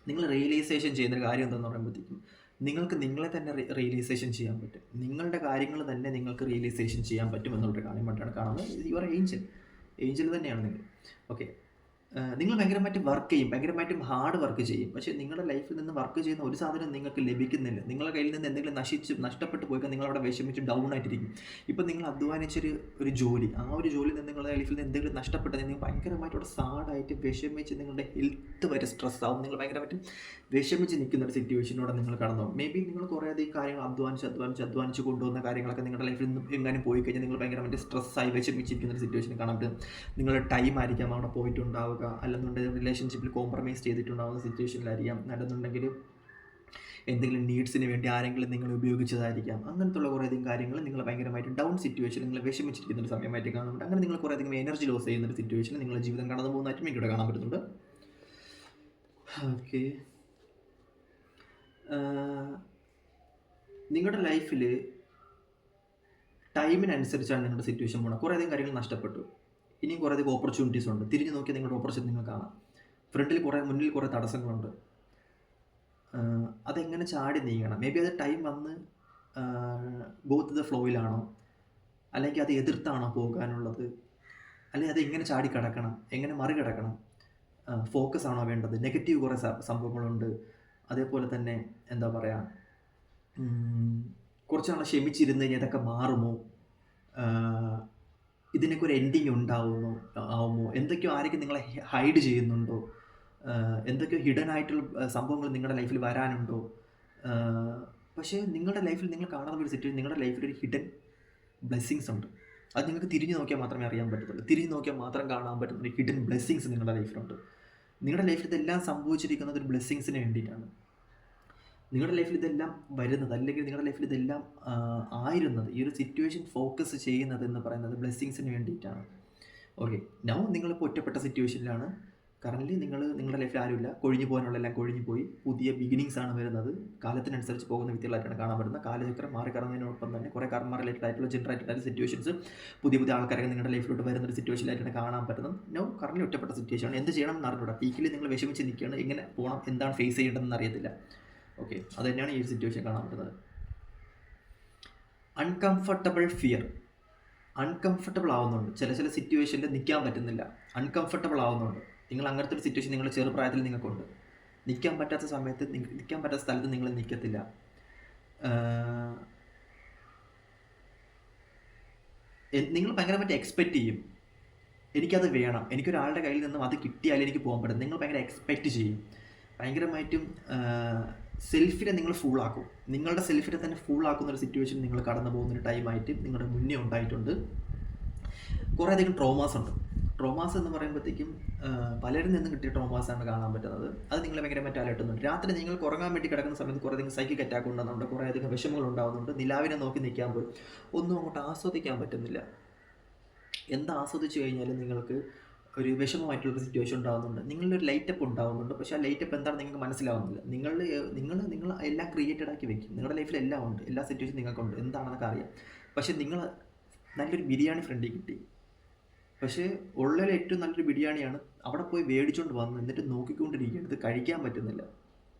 Speaker 1: നിങ്ങൾ റിയലൈസേഷൻ ചെയ്യുന്ന കാര്യം എന്താണെന്ന് പറയുമ്പോഴത്തേക്കും നിങ്ങൾക്ക് നിങ്ങളെ തന്നെ റിയലൈസേഷൻ ചെയ്യാൻ പറ്റും. നിങ്ങളുടെ കാര്യങ്ങൾ തന്നെ നിങ്ങൾക്ക് റിയലൈസേഷൻ ചെയ്യാൻ പറ്റും എന്നുള്ളൊരു കാര്യം വേണ്ടിയാണ് കാണുന്നത്. യുവർ ഏഞ്ചൽ തന്നെയാണ് നിങ്ങൾ. ഓക്കെ, നിങ്ങൾ ഭയങ്കരമായിട്ട് വർക്ക് ചെയ്യും, ഭയങ്കരമായിട്ടും ഹാർഡ് വർക്ക് ചെയ്യും. പക്ഷേ നിങ്ങളുടെ ലൈഫിൽ നിന്ന് വർക്ക് ചെയ്യുന്ന ഒരു സാധനം നിങ്ങൾക്ക് ലഭിക്കുന്നില്ല. നിങ്ങളുടെ കയ്യിൽ നിന്ന് എന്തെങ്കിലും നഷ്ടപ്പെട്ട് പോയിക്കാൻ നിങ്ങളവിടെ വിഷമിച്ച് ഡൗൺ ആയിട്ടിരിക്കും. ഇപ്പം നിങ്ങൾ അധ്വാനിച്ചൊരു ജോലി, ആ ഒരു ജോലി നിന്ന് നിങ്ങളുടെ ലൈഫിൽ നിന്ന് എന്തെങ്കിലും നഷ്ടപ്പെട്ടത് നിങ്ങൾ ഭയങ്കരമായിട്ട് അവിടെ സാഡായിട്ട് വിഷമിച്ച് നിങ്ങളുടെ ഹെൽത്ത് വരെ സ്ട്രെസ് ആവും. നിങ്ങൾ ഭയങ്കരമായിട്ട് വിഷമിച്ച് നിൽക്കുന്ന ഒരു സിറ്റുവേഷനിലൂടെ നിങ്ങൾ കടന്നു പോകും. മേ ബി നിങ്ങൾ കുറേയധികം കാര്യങ്ങൾ അധ്വാനിച്ച് കൊണ്ടുവന്ന കാര്യങ്ങളൊക്കെ നിങ്ങളുടെ ലൈഫിൽ നിന്ന് എങ്ങാനും പോയി കഴിഞ്ഞാൽ നിങ്ങൾ ഭയങ്കരമായിട്ട് സ്ട്രെസ്സായി വിഷമിച്ചിരിക്കുന്ന ഒരു സിറ്റുവേഷൻ കാണാൻ പറ്റും. നിങ്ങളുടെ ടൈം ആയിരിക്കാം അവിടെ പോയിട്ടുണ്ടാവുക, അല്ലെന്നുണ്ടെങ്കിൽ റിലേഷൻഷിപ്പിൽ കോംപ്രമൈസ് ചെയ്തിട്ടുണ്ടാകുന്ന സിറ്റുവേഷനിലായിരിക്കാം, അല്ലെന്നുണ്ടെങ്കിൽ എന്തെങ്കിലും നീഡ്സിന് വേണ്ടി ആരെങ്കിലും നിങ്ങൾ ഉപയോഗിച്ചതായിരിക്കാം. അങ്ങനത്തുള്ള കുറേയധികം കാര്യങ്ങൾ നിങ്ങൾ ഭയങ്കരമായിട്ട് ഡൗൺ സിറ്റുവേഷൻ, നിങ്ങൾ വിഷമിച്ചിരിക്കുന്ന ഒരു സമയമായിട്ട് കാണുന്നുണ്ട്. അങ്ങനെ നിങ്ങൾ കുറേയധികം എനർജി ലോസ് ചെയ്യുന്ന ഒരു സിറ്റുവേഷൻ നിങ്ങളുടെ ജീവിതം കടന്നു പോകുന്നതായിട്ട് എനിക്ക് ഇവിടെ കാണാൻ പറ്റുന്നുണ്ട്. ഓക്കെ, നിങ്ങളുടെ ലൈഫിൽ ടൈമിനനുസരിച്ചാണ് നിങ്ങളുടെ സിറ്റുവേഷൻ പോകണം. കുറേയധികം കാര്യങ്ങൾ നഷ്ടപ്പെട്ടു, ഇനിയും കുറേയധികം ഓപ്പർച്യൂണിറ്റീസ് ഉണ്ട്. തിരിഞ്ഞു നോക്കിയാൽ നിങ്ങളുടെ ഓപ്പർച്യൂണിറ്റി നിങ്ങൾ കാണാം. മുന്നിൽ കുറേ തടസ്സങ്ങളുണ്ട്. അതെങ്ങനെ ചാടി നീങ്ങണം? മേ ബി അത് ടൈം വന്ന് ഗോ ടു ദ ഫ്ലോയിലാണോ, അല്ലെങ്കിൽ അത് എതിർത്താണോ പോകാനുള്ളത്, അല്ലെങ്കിൽ അത് എങ്ങനെ ചാടി കടക്കണം, എങ്ങനെ മറികടക്കണം, ഫോക്കസ് ആണോ വേണ്ടത്? നെഗറ്റീവ് കുറേ സംഭവങ്ങളുണ്ട്. അതേപോലെ തന്നെ എന്താ പറയുക, കുറച്ച് നാൾ ക്ഷമിച്ചിരുന്ന് കഴിഞ്ഞാൽ ഇതൊക്കെ മാറുമോ, ഇതിനൊക്കെ ഒരു എൻഡിങ് ആവുമോ, എന്തൊക്കെയോ ആരെങ്കിലും നിങ്ങളെ ഹൈഡ് ചെയ്യുന്നുണ്ടോ, എന്തൊക്കെയോ ഹിഡൻ ആയിട്ടുള്ള സംഭവങ്ങൾ നിങ്ങളുടെ ലൈഫിൽ വരാനുണ്ടോ. പക്ഷേ നിങ്ങളുടെ ലൈഫിൽ നിങ്ങൾ കാണുന്ന ഒരു സിറ്റുവേഷൻ, നിങ്ങളുടെ ലൈഫിൽ ഒരു ഹിഡൻ ബ്ലെസ്സിങ്സ് ഉണ്ട്. അത് നിങ്ങൾക്ക് തിരിഞ്ഞു നോക്കിയാൽ മാത്രമേ അറിയാൻ പറ്റത്തുള്ളൂ. തിരിഞ്ഞു നോക്കിയാൽ മാത്രം കാണാൻ പറ്റുന്ന ഒരു ഹിഡൻ ബ്ലെസ്സിങ്സ് നിങ്ങളുടെ ലൈഫിലുണ്ട്. നിങ്ങളുടെ ലൈഫിൽ ഇതെല്ലാം സംഭവിച്ചിരിക്കുന്നത് ഒരു ബ്ലെസ്സിങ്സിന് വേണ്ടിയിട്ടാണ്. നിങ്ങളുടെ ലൈഫിൽ ഇതെല്ലാം വരുന്നത്, അല്ലെങ്കിൽ നിങ്ങളുടെ ലൈഫിൽ ഇതെല്ലാം ആയിരുന്നത്, ഈ ഒരു സിറ്റുവേഷൻ ഫോക്കസ് ചെയ്യുന്നത് എന്ന് പറയുന്നത് ബ്ലെസ്സിങ്സിന് വേണ്ടിയിട്ടാണ്. ഓക്കെ, നൗ നിങ്ങളിപ്പോൾ ഒറ്റപ്പെട്ട സിറ്റുവേഷനിലാണ്. കറൻ്റ്ലി നിങ്ങളുടെ ലൈഫിൽ ആരുമില്ല, കൊഴിഞ്ഞു പോകാനുള്ളതെല്ലാം കൊഴിഞ്ഞു പോയി, പുതിയ ബിഗിനിങ്സ് ആണ് വരുന്നത്. കാലത്തിനനുസരിച്ച് പോകുന്ന വ്യക്തികളായിട്ടാണ് കാണാൻ പറ്റുന്നത്. കാലചക്രം മാറിക്കറങ്ങുന്നതിനോടൊപ്പം തന്നെ കുറേ കർമ്മ റിലേറ്റഡ് ആയിട്ടുള്ള ജനറേറ്റഡ് ആയിട്ടുള്ള സിറ്റുവേഷൻസ്, പുതിയ ആൾക്കാരൊക്കെ നിങ്ങളുടെ ലൈഫിലോട്ട് വരുന്നൊരു സിറ്റുവേഷനിലായിട്ടാണ് കാണാൻ പറ്റുന്നത്. നോ, കറൻ്റ്ലി ഒറ്റപ്പെട്ട സിറ്റുവേഷനാണ്. എന്ത് ചെയ്യണം എന്ന് അറിഞ്ഞൂടാ. പീക്കിൽ നിങ്ങൾ വിഷമിച്ച് നിൽക്കുകയാണ്, എങ്ങനെ പോകണം, എന്താണ് ഫേസ് ചെയ്യേണ്ടതെന്ന് അറിയത്തില്ല. ഓക്കെ, അത് തന്നെയാണ് ഈ സിറ്റുവേഷൻ കാണാൻ പറ്റുന്നത്. അൺകംഫർട്ടബിൾ ആവുന്നുണ്ട്. ചില സിറ്റുവേഷനിൽ നിൽക്കാൻ പറ്റുന്നില്ല, അൺകംഫർട്ടബിൾ ആവുന്നുണ്ട്. നിങ്ങൾ അങ്ങനത്തെ ഒരു സിറ്റുവേഷൻ നിങ്ങളുടെ ചെറുപ്രായത്തിൽ നിങ്ങൾക്കുണ്ട്. നിൽക്കാൻ പറ്റാത്ത സ്ഥലത്ത് നിങ്ങൾ നിൽക്കത്തില്ല. നിങ്ങൾ ഭയങ്കരമായിട്ട് എക്സ്പെക്റ്റ് ചെയ്യും, എനിക്കത് വേണം, എനിക്കൊരാളുടെ കയ്യിൽ നിന്നും അത് കിട്ടിയാലേ എനിക്ക് പോകാൻ പറ്റും. നിങ്ങൾ ഭയങ്കര എക്സ്പെക്റ്റ് ചെയ്യും, ഭയങ്കരമായിട്ടും സെൽഫിനെ നിങ്ങൾ ഫുള്ളാക്കും. നിങ്ങളുടെ സെൽഫിനെ തന്നെ ഫുള്ളാക്കുന്ന ഒരു സിറ്റുവേഷൻ നിങ്ങൾ കടന്നു പോകുന്നൊരു ടൈമായിട്ട് നിങ്ങളുടെ മുന്നേ ഉണ്ടായിട്ടുണ്ട്. കുറേയധികം ട്രോമാസ് ഉണ്ട്. ട്രോമാസ് എന്ന് പറയുമ്പോഴത്തേക്കും പലരിൽ നിന്നും കിട്ടിയ ട്രോമാസാണ് കാണാൻ പറ്റുന്നത്. അത് നിങ്ങളെ ഭയങ്കരമായിട്ട് അലട്ടുന്നുണ്ട്. രാത്രി നിങ്ങൾക്ക് ഉറങ്ങാൻ വേണ്ടി കിടക്കുന്ന സമയത്ത് കുറേയധികം സൈക്കിക് അറ്റാക്ക് ഉണ്ടാകുന്നുണ്ട്, കുറേയധികം വിഷമങ്ങൾ ഉണ്ടാകുന്നുണ്ട്. നിലാവിനെ നോക്കി നിൽക്കാൻ പോലും ഒന്നും അങ്ങോട്ട് ആസ്വദിക്കാൻ പറ്റുന്നില്ല. ആസ്വദിച്ചു കഴിഞ്ഞാലും നിങ്ങൾക്ക് ഒരു വിഷമമായിട്ടുള്ള സിറ്റുവേഷൻ ഉണ്ടാകുന്നുണ്ട്. നിങ്ങളുടെ ഒരു ലൈറ്റപ്പ് ഉണ്ടാകുന്നുണ്ട്, പക്ഷേ ആ ലൈറ്റപ്പ് എന്താണ് നിങ്ങൾക്ക് മനസ്സിലാവുന്നില്ല. നിങ്ങൾ എല്ലാം ക്രിയേറ്റഡ് ആക്കി വെക്കും. നിങ്ങളുടെ ലൈഫിൽ എല്ലാം ഉണ്ട്, എല്ലാ സിറ്റുവേഷൻ നിങ്ങൾക്കുണ്ട്, എന്താണെന്നൊക്കെ അറിയാം. പക്ഷേ നിങ്ങൾ നല്ലൊരു ബിരിയാണി ഫ്രണ്ടിൽ കിട്ടി, പക്ഷേ ഉള്ളിൽ ഏറ്റവും നല്ലൊരു ബിരിയാണിയാണ്, അവിടെ പോയി മേടിച്ചുകൊണ്ട് വന്ന് എന്നിട്ട് നോക്കിക്കൊണ്ടിരിക്കുകയാണ്, ഇത് കഴിക്കാൻ പറ്റുന്നില്ല.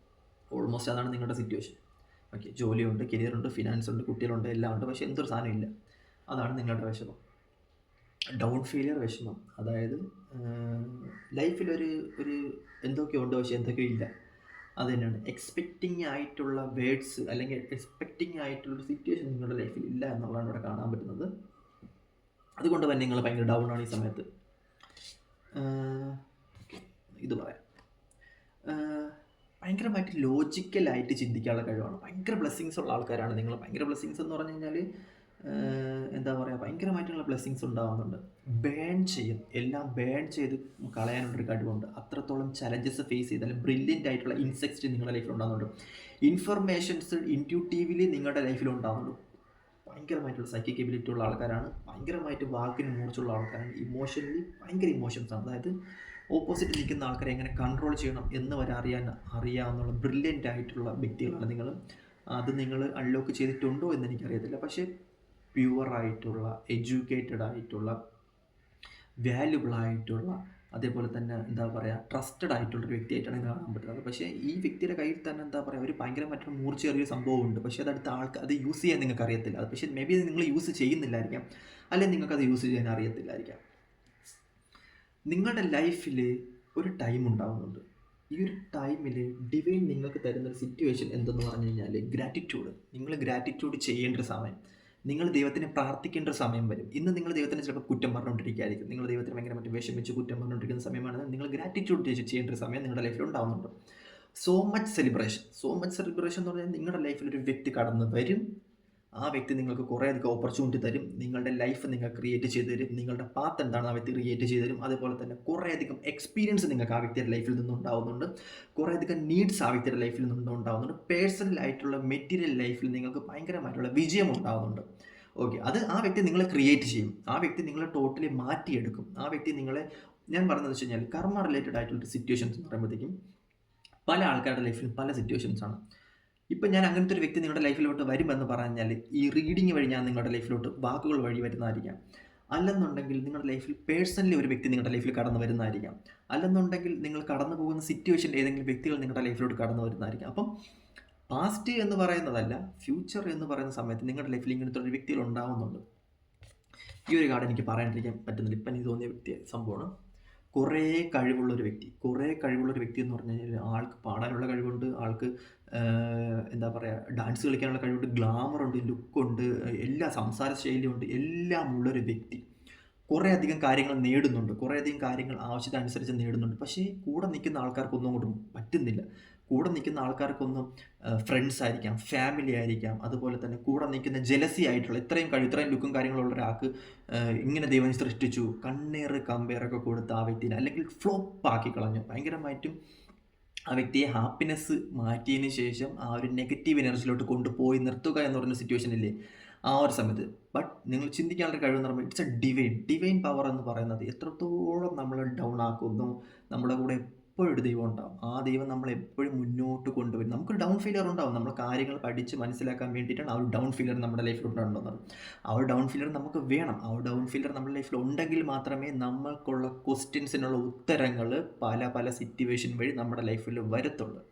Speaker 1: ഓൾമോസ്റ്റ് അതാണ് നിങ്ങളുടെ സിറ്റുവേഷൻ. ഓക്കെ, ജോലിയുണ്ട്, കരിയറുണ്ട്, ഫിനാൻസ് ഉണ്ട്, കുട്ടികളുണ്ട്, എല്ലാം ഉണ്ട്, പക്ഷേ എന്തൊരു സാധനം ഇല്ല. അതാണ് നിങ്ങളുടെ വിഷമം. ഡൗൺ ഫെയിലിയർ വിഷമം, അതായത് ലൈഫിലൊരു എന്തൊക്കെയോ ഉണ്ട്, പക്ഷേ എന്തൊക്കെയോ ഇല്ല. അത് തന്നെയാണ് എക്സ്പെക്റ്റിംഗ് ആയിട്ടുള്ള വേർഡ്സ്, അല്ലെങ്കിൽ എക്സ്പെക്റ്റിംഗ് ആയിട്ടുള്ളൊരു സിറ്റുവേഷൻ നിങ്ങളുടെ ലൈഫിൽ ഇല്ല എന്നുള്ളതാണ് ഇവിടെ കാണാൻ പറ്റുന്നത്. അതുകൊണ്ട് തന്നെ നിങ്ങൾ ഭയങ്കര ഡൗൺ ആണ് ഈ സമയത്ത്. ഇത് പറയാം, ഭയങ്കരമായിട്ട് ലോജിക്കലായിട്ട് ചിന്തിക്കാനുള്ള കഴിവാണ്. ഭയങ്കര ബ്ലെസ്സിങ്സ് ഉള്ള ആൾക്കാരാണ് നിങ്ങൾ. ഭയങ്കര ബ്ലെസ്സിങ്സ് എന്ന് പറഞ്ഞു കഴിഞ്ഞാൽ എന്താ പറയുക, ഭയങ്കരമായിട്ടുള്ള ബ്ലെസ്സിങ്സ് ഉണ്ടാകുന്നുണ്ട്. എല്ലാം ബേൺ ചെയ്ത് കളയാനുള്ളൊരു കഴിവുണ്ട്. അത്രത്തോളം ചലഞ്ചസ് ഫേസ് ചെയ്ത്, അല്ലെങ്കിൽ ബ്രില്യൻ്റ് ആയിട്ടുള്ള ഇൻസെക്ട്സ് നിങ്ങളുടെ ലൈഫിൽ ഉണ്ടാകുന്നുണ്ട്. ഇൻഫർമേഷൻസ് ഇൻറ്റ്യൂട്ടീവ്ലി നിങ്ങളുടെ ലൈഫിൽ ഉണ്ടാകുന്നുണ്ട്. ഭയങ്കരമായിട്ടുള്ള സൈക്കിക് എബിലിറ്റി ഉള്ള ആൾക്കാരാണ്, ഭയങ്കരമായിട്ട് വാക്കിന് മൂർച്ചയുള്ള ആൾക്കാരാണ്, ഇമോഷണലി ഭയങ്കര ഇമോഷൻസാണ്. അതായത് ഓപ്പോസിറ്റ് നിൽക്കുന്ന ആൾക്കാരെ എങ്ങനെ കൺട്രോൾ ചെയ്യണം എന്ന് വരെ അറിയാവുന്ന ബ്രില്യൻ്റ് ആയിട്ടുള്ള വ്യക്തികളാണ് നിങ്ങൾ. അത് നിങ്ങൾ അൺലോക്ക് ചെയ്തിട്ടുണ്ടോ എന്ന് എനിക്കറിയത്തില്ല. പക്ഷേ പ്യുവറായിട്ടുള്ള, എഡ്യൂക്കേറ്റഡ് ആയിട്ടുള്ള, വാല്യുബിൾ ആയിട്ടുള്ള, അതേപോലെ തന്നെ എന്താ പറയുക, ട്രസ്റ്റഡ് ആയിട്ടുള്ളൊരു വ്യക്തിയായിട്ടാണ് കാണാൻ പറ്റുന്നത്. പക്ഷേ ഈ വ്യക്തിയുടെ കയ്യിൽ തന്നെ എന്താ പറയുക, ഒരു ഭയങ്കരമായിട്ടുള്ള മൂർച്ചയേറിയ സംഭവമുണ്ട്. പക്ഷേ അതടുത്ത ആൾക്ക് അത് യൂസ് ചെയ്യാൻ നിങ്ങൾക്ക് അറിയത്തില്ല. അത് പക്ഷേ മേ ബി നിങ്ങൾ യൂസ് ചെയ്യുന്നില്ലായിരിക്കാം, അല്ലെങ്കിൽ നിങ്ങൾക്കത് യൂസ് ചെയ്യാൻ അറിയത്തില്ലായിരിക്കാം. നിങ്ങളുടെ ലൈഫിൽ ഒരു ടൈം ഉണ്ടാകുന്നുണ്ട്. ഈ ഒരു ടൈമിൽ ഡിവൈൻ നിങ്ങൾക്ക് തരുന്നൊരു സിറ്റുവേഷൻ എന്തെന്ന് പറഞ്ഞു കഴിഞ്ഞാൽ ഗ്രാറ്റിറ്റ്യൂഡ്. നിങ്ങൾ ഗ്രാറ്റിറ്റ്യൂഡ് ചെയ്യേണ്ട ഒരു സമയം, നിങ്ങൾ ദൈവത്തിനെ പ്രാർത്ഥിക്കേണ്ട ഒരു സമയം വരും. ഇന്ന് നിങ്ങൾ ദൈവത്തിന് ചിലപ്പോൾ കുറ്റം പറഞ്ഞുകൊണ്ടിരിക്കുകയായിരിക്കും. നിങ്ങൾ ദൈവത്തിന് ഭയങ്കരമായിട്ട് വിഷമിച്ച് കുറ്റം പറഞ്ഞുകൊണ്ടിരിക്കുന്ന സമയമാണ്. നിങ്ങൾ ഗ്രാറ്റിറ്റ്യൂഡ് ചെയ്യേണ്ട ഒരു സമയം നിങ്ങളുടെ ലൈഫിൽ ഉണ്ടാകുന്നുണ്ട്. സോ മച്ച് സെലിബ്രേഷൻ എന്ന് പറഞ്ഞാൽ നിങ്ങളുടെ ലൈഫിൽ ഒരു വ്യക്തി കടന്ന് വരും. ആ വ്യക്തി നിങ്ങൾക്ക് കുറേയധികം ഓപ്പർച്യൂണിറ്റി തരും. നിങ്ങളുടെ ലൈഫ് നിങ്ങൾ ക്രിയേറ്റ് ചെയ്ത് തരും. നിങ്ങളുടെ പാത്ത് എന്താണ് ആ വ്യക്തി ക്രിയേറ്റ് ചെയ്ത് തരും. അതുപോലെ തന്നെ കുറേയധികം എക്സ്പീരിയൻസ് നിങ്ങൾക്ക് ആ വ്യക്തിയുടെ ലൈഫിൽ നിന്നുണ്ടാവുന്നുണ്ട്. കുറേയധികം നീഡ്സ് ആ വ്യക്തിയുടെ ലൈഫിൽ നിന്നുണ്ടാവുന്നുണ്ട്. പേഴ്സണൽ ആയിട്ടുള്ള മെറ്റീരിയൽ ലൈഫിൽ നിങ്ങൾക്ക് ഭയങ്കരമായിട്ടുള്ള വിജയം ഉണ്ടാവുന്നുണ്ട്. ഓക്കെ, അത് ആ വ്യക്തി നിങ്ങളെ ക്രിയേറ്റ് ചെയ്യും. ആ വ്യക്തി നിങ്ങളെ ടോട്ടലി മാറ്റിയെടുക്കും. ആ വ്യക്തി നിങ്ങളെ, ഞാൻ പറഞ്ഞതെന്ന് വെച്ച് കഴിഞ്ഞാൽ കർമ്മ റിലേറ്റഡ് ആയിട്ടുള്ള സിറ്റുവേഷൻസ് എന്ന് പറയുമ്പോഴത്തേക്കും പല ആൾക്കാരുടെ ലൈഫിൽ പല സിറ്റുവേഷൻസാണ്. ഇപ്പം ഞാൻ അങ്ങനത്തെ ഒരു വ്യക്തി നിങ്ങളുടെ ലൈഫിലോട്ട് വരുമെന്ന് പറഞ്ഞാൽ ഈ റീഡിങ് വഴി ഞാൻ നിങ്ങളുടെ ലൈഫിലോട്ട് വാക്കുകൾ വഴി വരുന്നതായിരിക്കാം. അല്ലെന്നുണ്ടെങ്കിൽ നിങ്ങളുടെ ലൈഫിൽ പേഴ്സണലി ഒരു വ്യക്തി നിങ്ങളുടെ ലൈഫിൽ കടന്നു വരുന്നതായിരിക്കാം. അല്ലെന്നുണ്ടെങ്കിൽ നിങ്ങൾ കടന്നു പോകുന്ന സിറ്റുവേഷൻ്റെ ഏതെങ്കിലും വ്യക്തികൾ നിങ്ങളുടെ ലൈഫിലോട്ട് കടന്നു വരുന്നതായിരിക്കാം. അപ്പം പാസ്റ്റ് എന്ന് പറയുന്നതല്ല, ഫ്യൂച്ചർ എന്ന് പറയുന്ന സമയത്ത് നിങ്ങളുടെ ലൈഫിൽ ഇങ്ങനത്തെ ഒരു വ്യക്തികൾ ഉണ്ടാവുന്നുണ്ട്. ഈ ഒരു കാർഡ് എനിക്ക് പറയാണ്ടിരിക്കാൻ പറ്റുന്നില്ല. ഇപ്പം എനിക്ക് തോന്നിയ വ്യക്തി സംഭവമാണ്. കുറേ കഴിവുള്ളൊരു വ്യക്തി എന്ന് പറഞ്ഞു കഴിഞ്ഞാൽ ആൾക്ക് പാടാനുള്ള കഴിവുണ്ട്, ആൾക്ക് എന്താ പറയുക, ഡാൻസ് കളിക്കാനുള്ള കഴിവുണ്ട്, ഗ്ലാമറുണ്ട്, ലുക്കുണ്ട്, എല്ലാ സംസാര ശൈലിയുണ്ട്, എല്ലാം ഉള്ളൊരു വ്യക്തി. കുറേ അധികം കാര്യങ്ങൾ നേടുന്നുണ്ട്, കുറേ അധികം കാര്യങ്ങൾ ആവശ്യത്തിനനുസരിച്ച് നേടുന്നുണ്ട്. പക്ഷേ കൂടെ നിൽക്കുന്ന ആൾക്കാർക്കൊന്നും അങ്ങോട്ടും പറ്റുന്നില്ല. കൂടെ നിൽക്കുന്ന ആൾക്കാർക്കൊന്നും ഫ്രണ്ട്സ് ആയിരിക്കാം, ഫാമിലി ആയിരിക്കാം, അതുപോലെ തന്നെ കൂടെ നിൽക്കുന്ന ജലസി ആയിട്ടുള്ള ഇത്രയും ലുക്കും കാര്യങ്ങളുള്ള ഒരാൾക്ക് ഇങ്ങനെ ദൈവം സൃഷ്ടിച്ചു കണ്ണേറ് കമ്പയറൊക്കെ കൊടുത്ത് ആ വ്യക്തിനെ അല്ലെങ്കിൽ ഫ്ലോപ്പ് ആക്കി കളഞ്ഞു. ഭയങ്കരമായിട്ടും ആ വ്യക്തിയെ ഹാപ്പിനെസ് മാറ്റിയതിന് ശേഷം ആ ഒരു നെഗറ്റീവ് എനർജിയിലോട്ട് കൊണ്ടുപോയി നിർത്തുക എന്ന് പറയുന്ന സിറ്റുവേഷൻ ഇല്ലേ ആ ഒരു സമയത്ത്. ബട്ട് നിങ്ങൾ ചിന്തിക്കാനുള്ള കഴിവെന്ന് പറയുമ്പോൾ ഇറ്റ്സ് എ ഡിവൈൻ പവർ എന്ന് പറയുന്നത് എത്രത്തോളം നമ്മൾ ഡൗൺ ആക്കുന്നു, നമ്മുടെ കൂടെ എപ്പോഴും ഒരു ദൈവം ഉണ്ടാവും. ആ ദൈവം നമ്മളെ എപ്പോഴും മുന്നോട്ട് കൊണ്ടുവരും. നമുക്കൊരു ഡൗൺ ഫീലർ ഉണ്ടാവും. നമ്മൾ കാര്യങ്ങൾ പഠിച്ച് മനസ്സിലാക്കാൻ വേണ്ടിയിട്ടാണ് ആ ഒരു ഡൗൺ ഫീലർ നമ്മുടെ ലൈഫിൽ ഉണ്ടാകുന്നത്. ആ ഒരു ഡൗൺ ഫീലർ നമുക്ക് വേണം. ആ ഒരു ഡൗൺ ഫീലർ നമ്മുടെ ലൈഫിൽ ഉണ്ടെങ്കിൽ മാത്രമേ നമ്മൾക്കുള്ള ക്വസ്റ്റ്യൻസിനുള്ള ഉത്തരങ്ങൾ പല പല സിറ്റുവേഷൻ വഴി നമ്മുടെ ലൈഫിൽ വരത്തുള്ളൂ.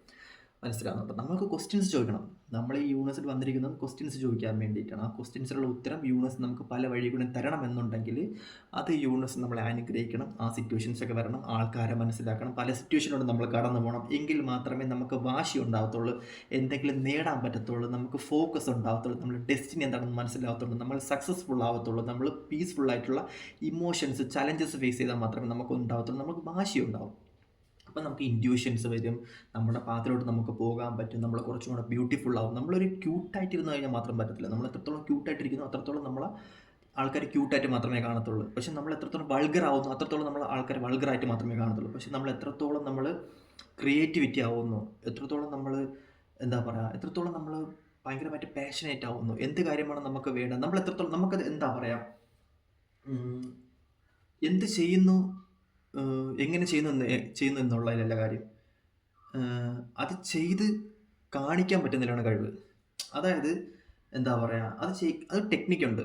Speaker 1: മനസ്സിലാകുന്നുണ്ട്. നമുക്ക് ക്വസ്റ്റ്യൻസ് ചോദിക്കണം. നമ്മൾ ഈ യൂണിവേഴ്സിൽ വന്നിരിക്കുന്നത് ക്വസ്റ്റ്യൻസ് ചോദിക്കാൻ വേണ്ടിയിട്ടാണ്. ആ ക്വസ്റ്റ്യൻസിനുള്ള ഉത്തരം യൂണിവേഴ്സ് നമുക്ക് പല വഴി കൂടെ തരണമെന്നുണ്ടെങ്കിൽ അത് യൂണിവേഴ്സ് നമ്മളെ അനുഗ്രഹിക്കണം. ആ സിറ്റുവേഷൻസൊക്കെ വരണം, ആൾക്കാരെ മനസ്സിലാക്കണം, പല സിറ്റുവേഷനോട് നമ്മൾ കടന്നു പോകണം. എങ്കിൽ മാത്രമേ നമുക്ക് വാശി ഉണ്ടാകത്തുള്ളൂ, എന്തെങ്കിലും നേടാൻ പറ്റത്തുള്ളൂ, നമുക്ക് ഫോക്കസ് ഉണ്ടാകത്തുള്ളൂ, നമ്മൾ ഡെസ്റ്റിനി എന്താണെന്ന് മനസ്സിലാകത്തുള്ളൂ, നമ്മൾ സക്സസ്ഫുൾ ആവത്തുള്ളൂ, നമ്മൾ പീസ്ഫുള്ളായിട്ടുള്ള ഇമോഷൻസ് ചലഞ്ചസ് ഫേസ് ചെയ്താൽ മാത്രമേ നമുക്ക് ഉണ്ടാകത്തുള്ളൂ, നമുക്ക് വാശി ഉണ്ടാവും. അപ്പം നമുക്ക് ഇൻഡ്യൂഷൻസ് വരും, നമ്മുടെ പാത്തിലോട്ട് നമുക്ക് പോകാൻ പറ്റും, നമ്മൾ കുറച്ചും കൂടെ ബ്യൂട്ടിഫുൾ ആവും. നമ്മളൊരു ക്യൂട്ടായിട്ടിരുന്ന് കഴിഞ്ഞാൽ മാത്രം പറ്റത്തില്ല. നമ്മൾ എത്രത്തോളം ക്യൂട്ടായിട്ടിരിക്കുന്നു അത്രത്തോളം നമ്മളെ ആൾക്കാർ ക്യൂട്ടായിട്ട് മാത്രമേ കാണത്തുള്ളൂ. പക്ഷെ നമ്മൾ എത്രത്തോളം വൾഗർ ആവുന്നു അത്രത്തോളം നമ്മൾ ആൾക്കാർ വൾഗറായിട്ട് മാത്രമേ കാണത്തുള്ളൂ. പക്ഷെ നമ്മൾ എത്രത്തോളം നമ്മൾ ക്രിയേറ്റിവിറ്റി ആവുന്നു, എത്രത്തോളം നമ്മൾ എന്താ പറയുക, എത്രത്തോളം നമ്മൾ ഭയങ്കരമായിട്ട് പാഷനേറ്റ് ആവുന്നു, എന്ത് കാര്യമാണ് നമുക്ക് വേണ്ടത്, നമ്മൾ എത്രത്തോളം നമുക്കത് എന്താ പറയുക, എന്ത് ചെയ്യുന്നു, എങ്ങനെ ചെയ്യുന്നു എന്നുള്ളതിലല്ല കാര്യം, അത് ചെയ്ത് കാണിക്കാൻ പറ്റുന്നതിലാണ് കഴിവ്. അതായത് എന്താ പറയുക, അത് ടെക്നിക്കുണ്ട്,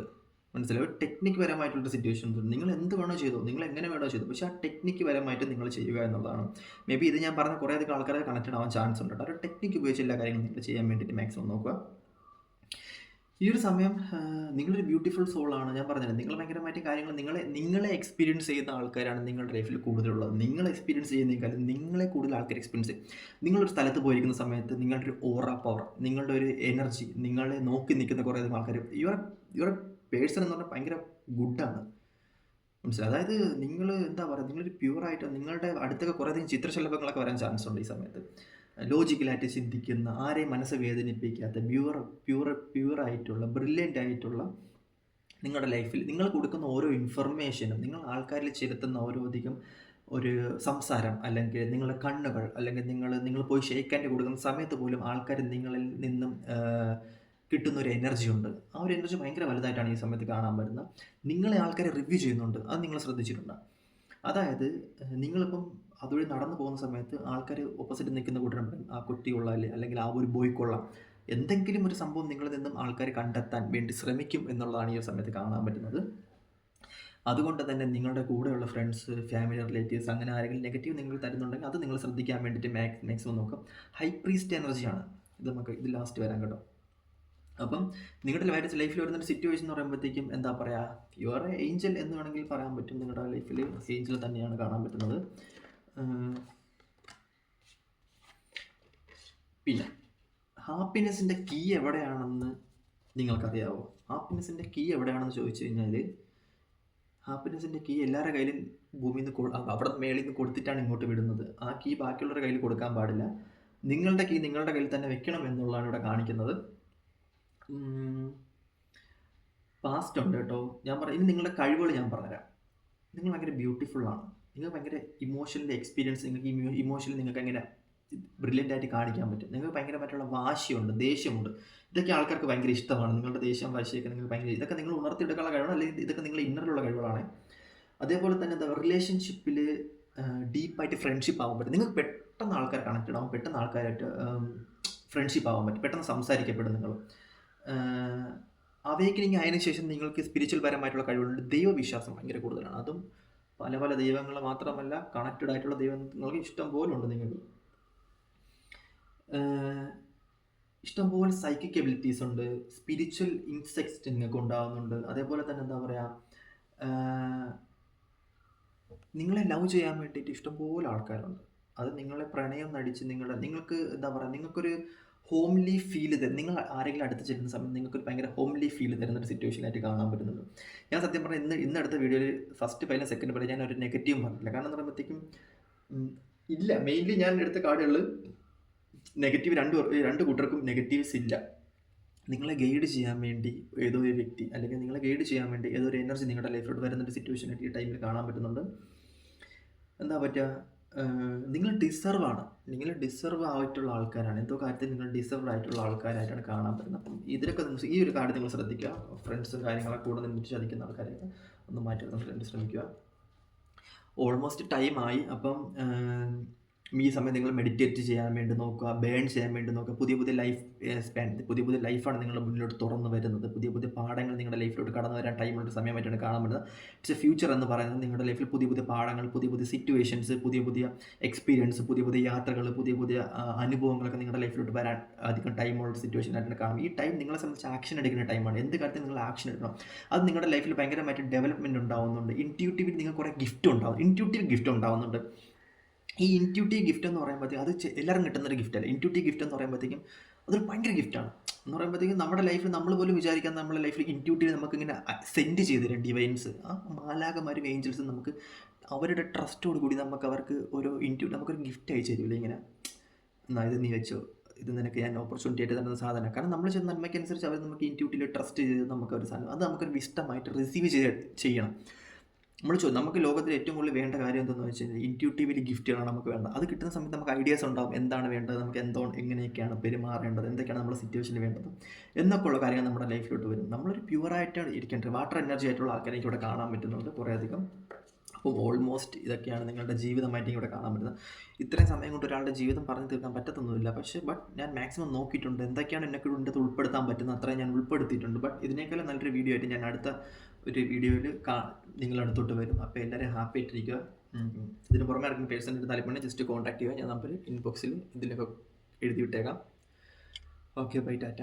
Speaker 1: മനസ്സിലായി. ഒരു ടെക്നിക്ക് പരമായിട്ടുള്ള സിറ്റുവേഷൻസ് ഉണ്ട്. നിങ്ങൾ എന്ത് വേണോ ചെയ്തോ, നിങ്ങൾ എങ്ങനെ വേണോ ചെയ്തോ, പക്ഷേ ആ ടെക്നിക്ക് പരമായിട്ട് നിങ്ങൾ ചെയ്യുക എന്നുള്ളതാണ്. മേ ബി ഇത് ഞാൻ പറഞ്ഞ കുറേ അധികം ആൾക്കാരെ കണക്റ്റഡ് ആവാൻ ചാൻസ് ഉണ്ട്. ആ ഒരു ടെക്നിക്ക് ഉപയോഗിച്ച് എല്ലാ കാര്യങ്ങളും നിങ്ങൾ ചെയ്യാൻ വേണ്ടിയിട്ട് മാക്സിമം നോക്കുക. ഈ ഒരു സമയം നിങ്ങളൊരു ബ്യൂട്ടിഫുൾ സോളാണ്. ഞാൻ പറഞ്ഞത് നിങ്ങൾ ഭയങ്കരമായിട്ട് കാര്യങ്ങൾ നിങ്ങളെ എക്സ്പീരിയൻസ് ചെയ്യുന്ന ആൾക്കാരാണ് നിങ്ങളുടെ ലൈഫിൽ കൂടുതലുള്ളത്. നിങ്ങൾ എക്സ്പീരിയൻസ് ചെയ്യുന്നതിനേക്കാളും നിങ്ങളെ കൂടുതൽ ആൾക്കാർ എക്സ്പീരിയൻസ് ചെയ്യും. നിങ്ങളൊരു സ്ഥലത്ത് പോയിരിക്കുന്ന സമയത്ത് നിങ്ങളുടെ ഒരു ഓറ പവർ, നിങ്ങളുടെ ഒരു എനർജി, നിങ്ങളെ നോക്കി നിൽക്കുന്ന കുറേ അധികം ആൾക്കാർ യുവർ പേഴ്സൺ എന്ന് പറഞ്ഞാൽ ഭയങ്കര ഗുഡാണ്, മനസ്സിലായി. അതായത് നിങ്ങൾ എന്താ പറയുക, നിങ്ങളൊരു പ്യൂറായിട്ട് നിങ്ങളുടെ അടുത്തൊക്കെ കുറേ അധികം ചിത്രശലഭങ്ങളൊക്കെ വരാൻ ചാൻസ് ഉണ്ട് ഈ സമയത്ത്. ലോജിക്കലായിട്ട് ചിന്തിക്കുന്ന, ആരെയും മനസ്സ് വേദനിപ്പിക്കാത്ത, പ്യൂറായിട്ടുള്ള ബ്രില്യൻ്റ് ആയിട്ടുള്ള നിങ്ങളുടെ ലൈഫിൽ നിങ്ങൾ കൊടുക്കുന്ന ഓരോ ഇൻഫർമേഷനും, നിങ്ങൾ ആൾക്കാരിൽ ചെലുത്തുന്ന ഓരോ അധികം ഒരു സംസാരം, അല്ലെങ്കിൽ നിങ്ങളുടെ കണ്ണുകൾ, അല്ലെങ്കിൽ നിങ്ങൾ പോയി ഷെയ്ക്ക് ഹാൻഡ് കൊടുക്കുന്ന സമയത്ത് പോലും ആൾക്കാർ നിങ്ങളിൽ നിന്നും കിട്ടുന്ന ഒരു എനർജി ഉണ്ട്. ആ ഒരു എനർജി ഭയങ്കര വലുതായിട്ടാണ് ഈ സമയത്ത് കാണാൻ പറ്റുന്നത്. നിങ്ങളെ ആൾക്കാരെ റിവ്യൂ ചെയ്യുന്നുണ്ട്. അത് നിങ്ങൾ ശ്രദ്ധിച്ചിട്ടുണ്ടോ? അതായത് നിങ്ങളിപ്പം അതുവഴി നടന്നു പോകുന്ന സമയത്ത് ആൾക്കാർ ഓപ്പോസിറ്റ് നിൽക്കുന്ന കൂട്ടരും പറയും, ആ കുട്ടി കൊള്ളാല്ലേ, അല്ലെങ്കിൽ ആ ഒരു ബോയ് കൊള്ളാം. എന്തെങ്കിലും ഒരു സംഭവം നിങ്ങളിൽ നിന്നും ആൾക്കാർ കണ്ടെത്താൻ വേണ്ടി ശ്രമിക്കും എന്നുള്ളതാണ് ഈ ഒരു സമയത്ത് കാണാൻ പറ്റുന്നത്. അതുകൊണ്ട് തന്നെ നിങ്ങളുടെ കൂടെയുള്ള ഫ്രണ്ട്സ്, ഫാമിലി, റിലേറ്റീവ്സ് അങ്ങനെ ആരെങ്കിലും നെഗറ്റീവ് നിങ്ങൾ തരുന്നുണ്ടെങ്കിൽ അത് നിങ്ങൾ ശ്രദ്ധിക്കാൻ വേണ്ടിയിട്ട് മാക്സിമം നോക്കാം. ഹൈ പ്രീസ്റ്റ് എനർജിയാണ് ഇത്. നമുക്ക് ഇത് ലാസ്റ്റ് വരാൻ കേട്ടോ. അപ്പം നിങ്ങളുടെ ലൈഫിൽ വരുന്നൊരു സിറ്റുവേഷൻ എന്ന് പറയുമ്പോഴത്തേക്കും എന്താ പറയുക, യു ആർ എ ഏഞ്ചൽ എന്ന് വേണമെങ്കിൽ പറയാൻ പറ്റും. നിങ്ങളുടെ ലൈഫിൽ ഏഞ്ചൽ തന്നെയാണ് കാണാൻ പറ്റുന്നത്. പിന്നെ ഹാപ്പിനെസ്സിൻ്റെ കീ എവിടെയാണെന്ന് നിങ്ങൾക്കറിയാവോ? ഹാപ്പിനെസ്സിൻ്റെ കീ എവിടെയാണെന്ന് ചോദിച്ചു കഴിഞ്ഞാൽ, ഹാപ്പിനെസ്സിൻ്റെ കീ എല്ലാവരുടെ കയ്യിലും ഭൂമിയിൽ നിന്ന് അവിടെ മേളിൽ നിന്ന് കൊടുത്തിട്ടാണ് ഇങ്ങോട്ട് വിടുന്നത്. ആ കീ ബാക്കിയുള്ളവരുടെ കയ്യിൽ കൊടുക്കാൻ പാടില്ല. നിങ്ങളുടെ കീ നിങ്ങളുടെ കയ്യിൽ തന്നെ വെക്കണം എന്നുള്ളതാണ് ഇവിടെ കാണിക്കുന്നത്. പാസ്റ്റ് ഉണ്ട് കേട്ടോ. ഞാൻ ഇനി നിങ്ങളുടെ കഴിവുകൾ ഞാൻ പറഞ്ഞുതരാം. നിങ്ങൾ ഭയങ്കര ബ്യൂട്ടിഫുള്ളാണ്. നിങ്ങൾ ഭയങ്കര ഇമോഷണൽ എക്സ്പീരിയൻസ്, നിങ്ങൾക്ക് ഇമോഷണൽ നിങ്ങൾക്ക് എങ്ങനെ ബ്രില്യൻ്റ് ആയിട്ട് കാണിക്കാൻ പറ്റും. നിങ്ങൾക്ക് ഭയങ്കരമായിട്ടുള്ള വാശിയുണ്ട്, ദേഷ്യമുണ്ട്. ഇതൊക്കെ ആൾക്കാർക്ക് ഭയങ്കര ഇഷ്ടമാണ്. നിങ്ങളുടെ ദേഷ്യം, വാശിയൊക്കെ നിങ്ങൾക്ക് ഭയങ്കര, ഇതൊക്കെ നിങ്ങൾ ഉണർത്തിയെടുക്കാനുള്ള കഴിവാണ്, അല്ലെങ്കിൽ ഇതൊക്കെ നിങ്ങൾ ഇന്നറിലുള്ള കഴിവുകളാണ്. അതേപോലെ തന്നെ എന്താ റിലേഷൻഷിപ്പിൽ ഡീപ്പായിട്ട് ഫ്രണ്ട്ഷിപ്പ് ആവാൻ പറ്റും. നിങ്ങൾക്ക് പെട്ടെന്ന് ആൾക്കാർ കണക്റ്റഡ് ആവും, പെട്ടെന്ന് ആൾക്കാരായിട്ട് ഫ്രണ്ട്ഷിപ്പ് ആവാൻ പറ്റും, പെട്ടെന്ന് സംസാരിക്കപ്പെടും നിങ്ങൾ. അവേക്കനിങ് ആയതിനു ശേഷം നിങ്ങൾക്ക് സ്പിരിച്വൽ പരമായിട്ടുള്ള കഴിവുകളുണ്ട്. ദൈവവിശ്വാസം ഭയങ്കര കൂടുതലാണ്. അതും പല പല ദൈവങ്ങൾ മാത്രമല്ല, കണക്റ്റഡ് ആയിട്ടുള്ള ദൈവങ്ങൾക്ക് ഇഷ്ടം പോലെ ഉണ്ട്. നിങ്ങൾക്ക് ഇഷ്ടംപോലെ സൈക്കിക് എബിലിറ്റീസ് ഉണ്ട്, സ്പിരിച്വൽ ഇൻസെക്ട്സ് നിങ്ങൾക്ക് ഉണ്ടാകുന്നുണ്ട്. അതേപോലെ തന്നെ എന്താ പറയുക, നിങ്ങളെ ലവ് ചെയ്യാൻ വേണ്ടിയിട്ട് ഇഷ്ടംപോലെ ആൾക്കാരുണ്ട്. അത് നിങ്ങളെ പ്രണയം നടിച്ച് നിങ്ങൾക്ക് എന്താ പറയുക, നിങ്ങൾക്കൊരു ഹോംലി ഫീൽ തരും. നിങ്ങൾ ആരെങ്കിലും അടുത്ത് ചെല്ലുന്ന സമയത്ത് നിങ്ങൾക്കൊരു ഭയങ്കര ഹോംലി ഫീൽ തരുന്നൊരു സിറ്റുവേഷനായിട്ട് കാണാൻ പറ്റുന്നുണ്ട്. ഞാൻ സത്യം പറഞ്ഞാൽ ഇന്ന് അടുത്ത വീഡിയോയിൽ ഫസ്റ്റ് 15 സെക്കൻഡ് വരെ ഞാൻ ഒരു നെഗറ്റീവ് പറഞ്ഞില്ല. കാരണം എന്ന് പറയുമ്പോഴത്തേക്കും ഇല്ല, മെയിൻലി ഞാൻ എടുത്ത കാർഡുകളിൽ നെഗറ്റീവ് രണ്ട് കൂട്ടർക്കും നെഗറ്റീവ്സ് ഇല്ല. നിങ്ങളെ ഗൈഡ് ചെയ്യാൻ വേണ്ടി ഏതോ ഒരു വ്യക്തി, അല്ലെങ്കിൽ നിങ്ങളെ ഗൈഡ് ചെയ്യാൻ വേണ്ടി ഏതോ ഒരു എനർജി നിങ്ങളുടെ ലൈഫിലോട്ട് വരുന്നൊരു സിറ്റുവേഷനായിട്ട് ഈ ടൈമിൽ കാണാൻ പറ്റുന്നുണ്ട്. എന്താ പറ്റുക, നിങ്ങൾ ഡിസർവ് ആയിട്ടുള്ള ആൾക്കാരാണ്. എന്തോ കാര്യത്തിൽ നിങ്ങൾ ഡിസർവ് ആയിട്ടുള്ള ആൾക്കാരായിട്ടാണ് കാണാൻ പറ്റുന്നത്. അപ്പം ഇതിലൊക്കെ ഈ ഒരു കാര്യം നിങ്ങൾ ശ്രദ്ധിക്കുക. ഫ്രണ്ട്സും കാര്യങ്ങളൊക്കെ കൂടെ നിന്ന് ചതിക്കുന്ന ആൾക്കാരെയൊക്കെ ഒന്ന് മാറ്റി നിർത്താൻ ശ്രമിക്കുക. ഓൾമോസ്റ്റ് ടൈമായി. അപ്പം ഈ സമയം നിങ്ങൾ മെഡിറ്റേറ്റ് ചെയ്യാൻ വേണ്ടി നോക്കുക, ബേൺ ചെയ്യാൻ വേണ്ടി നോക്കുക. പുതിയ ലൈഫ് പുതിയ ലൈഫാണ് നിങ്ങളുടെ മുന്നിലോട്ട് തുറന്നു വരുന്നത്. പുതിയ പാഠങ്ങൾ നിങ്ങളുടെ ലൈഫിലോട്ട് കടന്നു വരാൻ ടൈമുള്ള സമയമായിട്ടാണ് കാണാൻ പറ്റുന്നത്. ഇറ്റ്സ് എ ഫ്യൂച്ചർ എന്ന് പറയുന്നത് നിങ്ങളുടെ ലൈഫിൽ പുതിയ പാഠങ്ങൾ, പുതിയ സിറ്റുവേഷൻസ്, പുതിയ എക്സ്പീരിയൻസ്, പുതിയ യാത്രകൾ, പുതിയ അനുഭവങ്ങളൊക്കെ നിങ്ങളുടെ ലൈഫിലോട്ട് വരാൻ അധികം ടൈമുള്ള സിറ്റുവേഷൻ ആയിട്ടാണ് കാണും. ഈ ടൈം നിങ്ങളെ സംബന്ധിച്ച് ആക്ഷൻ എടുക്കുന്ന ടൈമാണ്. എന്ത് കാര്യത്തിൽ നിങ്ങൾ ആക്ഷൻ എടുക്കണം. അത് നിങ്ങളുടെ ലൈഫിൽ ഭയങ്കരമായിട്ട് ഡെവലപ്മെൻറ്റ് ഉണ്ടാകുന്നുണ്ട്. ഇൻറ്റ്യൂട്ടീവിൽ നിങ്ങൾക്ക് കുറേ ഗിഫ്റ്റ് ഉണ്ടാകുന്നുണ്ട്. ഈ ഇൻറ്റ്യൂട്ടീവ് ഗിഫ്റ്റ് എന്ന് പറയുമ്പോഴത്തേക്കും അത് എല്ലാവരും കിട്ടുന്നൊരു ഗിഫ്റ്റല്ല. ഇൻറ്റ്യൂട്ടീവ് ഗിഫ്റ്റ് എന്ന് പറയുമ്പോഴത്തേക്കും അതൊരു ഭയങ്കര ഗിഫ്റ്റാണ്. എന്ന് പറയുമ്പോഴത്തേക്കും നമ്മുടെ ലൈഫിൽ നമ്മൾ പോലും വിചാരിക്കാൻ നമ്മുടെ ലൈഫിൽ ഇൻറ്റ്യൂട്ടീവ് നമുക്കിങ്ങനെ സെൻഡ് ചെയ്ത് തരും ഡിവൈൻസ്, മാലാഖമാരും ഏഞ്ചൽസും നമുക്ക് അവരുടെ ട്രസ്റ്റോട് കൂടി അവർക്ക് ഒരു നമുക്കൊരു ഗിഫ്റ്റ് അയച്ചു തരില്ല. ഇങ്ങനെ എന്നാൽ ഇത് നീ വെച്ചോ, ഇത് നിനക്ക് ഞാൻ ഓപ്പർച്യൂണിറ്റി ആയിട്ട് തരുന്ന സാധനം. കാരണം നമ്മൾ ചെയ്യുന്ന നന്മയ്ക്കനുസരിച്ച് അവർ നമുക്ക് ഇൻറ്റ്യൂട്ടീവിൽ ട്രസ്റ്റ് ചെയ്ത് നമുക്കൊരു സാധനം അത് നമുക്കൊരു വിഷ്ടമായിട്ട് റിസീവ് ചെയ്യണം. നമുക്ക് ലോകത്തിൽ ഏറ്റവും കൂടുതൽ വേണ്ട കാര്യം എന്തെന്ന് വെച്ച് കഴിഞ്ഞാൽ ഇൻറ്റ്യൂട്ടീവ്ലി ഗിഫ്റ്റുകളാണ് നമുക്ക് വേണ്ടത്. അത് കിട്ടുന്ന സമയത്ത് നമുക്ക് ഐഡിയാസ് ഉണ്ടാവും, എന്താണ് വേണ്ടത്, നമുക്ക് എങ്ങനെയൊക്കെയാണ് പെരുമാറേണ്ടത്, എന്തൊക്കെയാണ് നമ്മുടെ സിറ്റുവേഷനിൽ വേണ്ടത് എന്നൊക്കെ ഉള്ള കാര്യങ്ങൾ നമ്മുടെ ലൈഫിലോട്ട് വരും. നമ്മളൊരു പ്യുവറായിട്ടാണ് ഇരിക്കേണ്ടത്. വാട്ടർ എനർജി ആയിട്ടുള്ള ആൾക്കാരെ എനിക്ക് ഇവിടെ കാണാൻ പറ്റുന്നുണ്ട് കുറേയധികം. അപ്പോൾ ഓൾമോസ്റ്റ് ഇതൊക്കെയാണ് നിങ്ങളുടെ ജീവിതമായിട്ട് ഇവിടെ കാണാൻ പറ്റുന്നത്. ഇത്രയും സമയം കൊണ്ട് ഒരാളുടെ ജീവിതം പറഞ്ഞു തീർക്കാൻ പറ്റത്തൊന്നുമില്ല. ബട്ട് ഞാൻ മാക്സിമം നോക്കിയിട്ടുണ്ട്, എന്തൊക്കെയാണ് എന്നെക്കൂടെ ഇതിൻ്റെ ഉൾപ്പെടുത്താൻ പറ്റുന്നത് അത്രയും ഞാൻ ഉൾപ്പെടുത്തിയിട്ടുണ്ട്. ബട്ട് ഇതിനേക്കാളും നല്ലൊരു വീഡിയോ ആയിട്ട് ഞാൻ അടുത്ത ഒരു വീഡിയോയിൽ നിങ്ങളടുത്തോട്ട് വരും. അപ്പോൾ എല്ലാവരും ഹാപ്പി ആയിട്ടിരിക്കുക. ഇതിന് പുറമെ ആർക്കും പേഴ്സണൽ താല്പര്യം ജസ്റ്റ് കോൺടാക്ട് ചെയ്യുക. ഞാൻ നമ്പർ ഇൻബോക്സിൽ ഇതിലൊക്കെ എഴുതി വിട്ടേക്കാം. Okay, bye, Tata.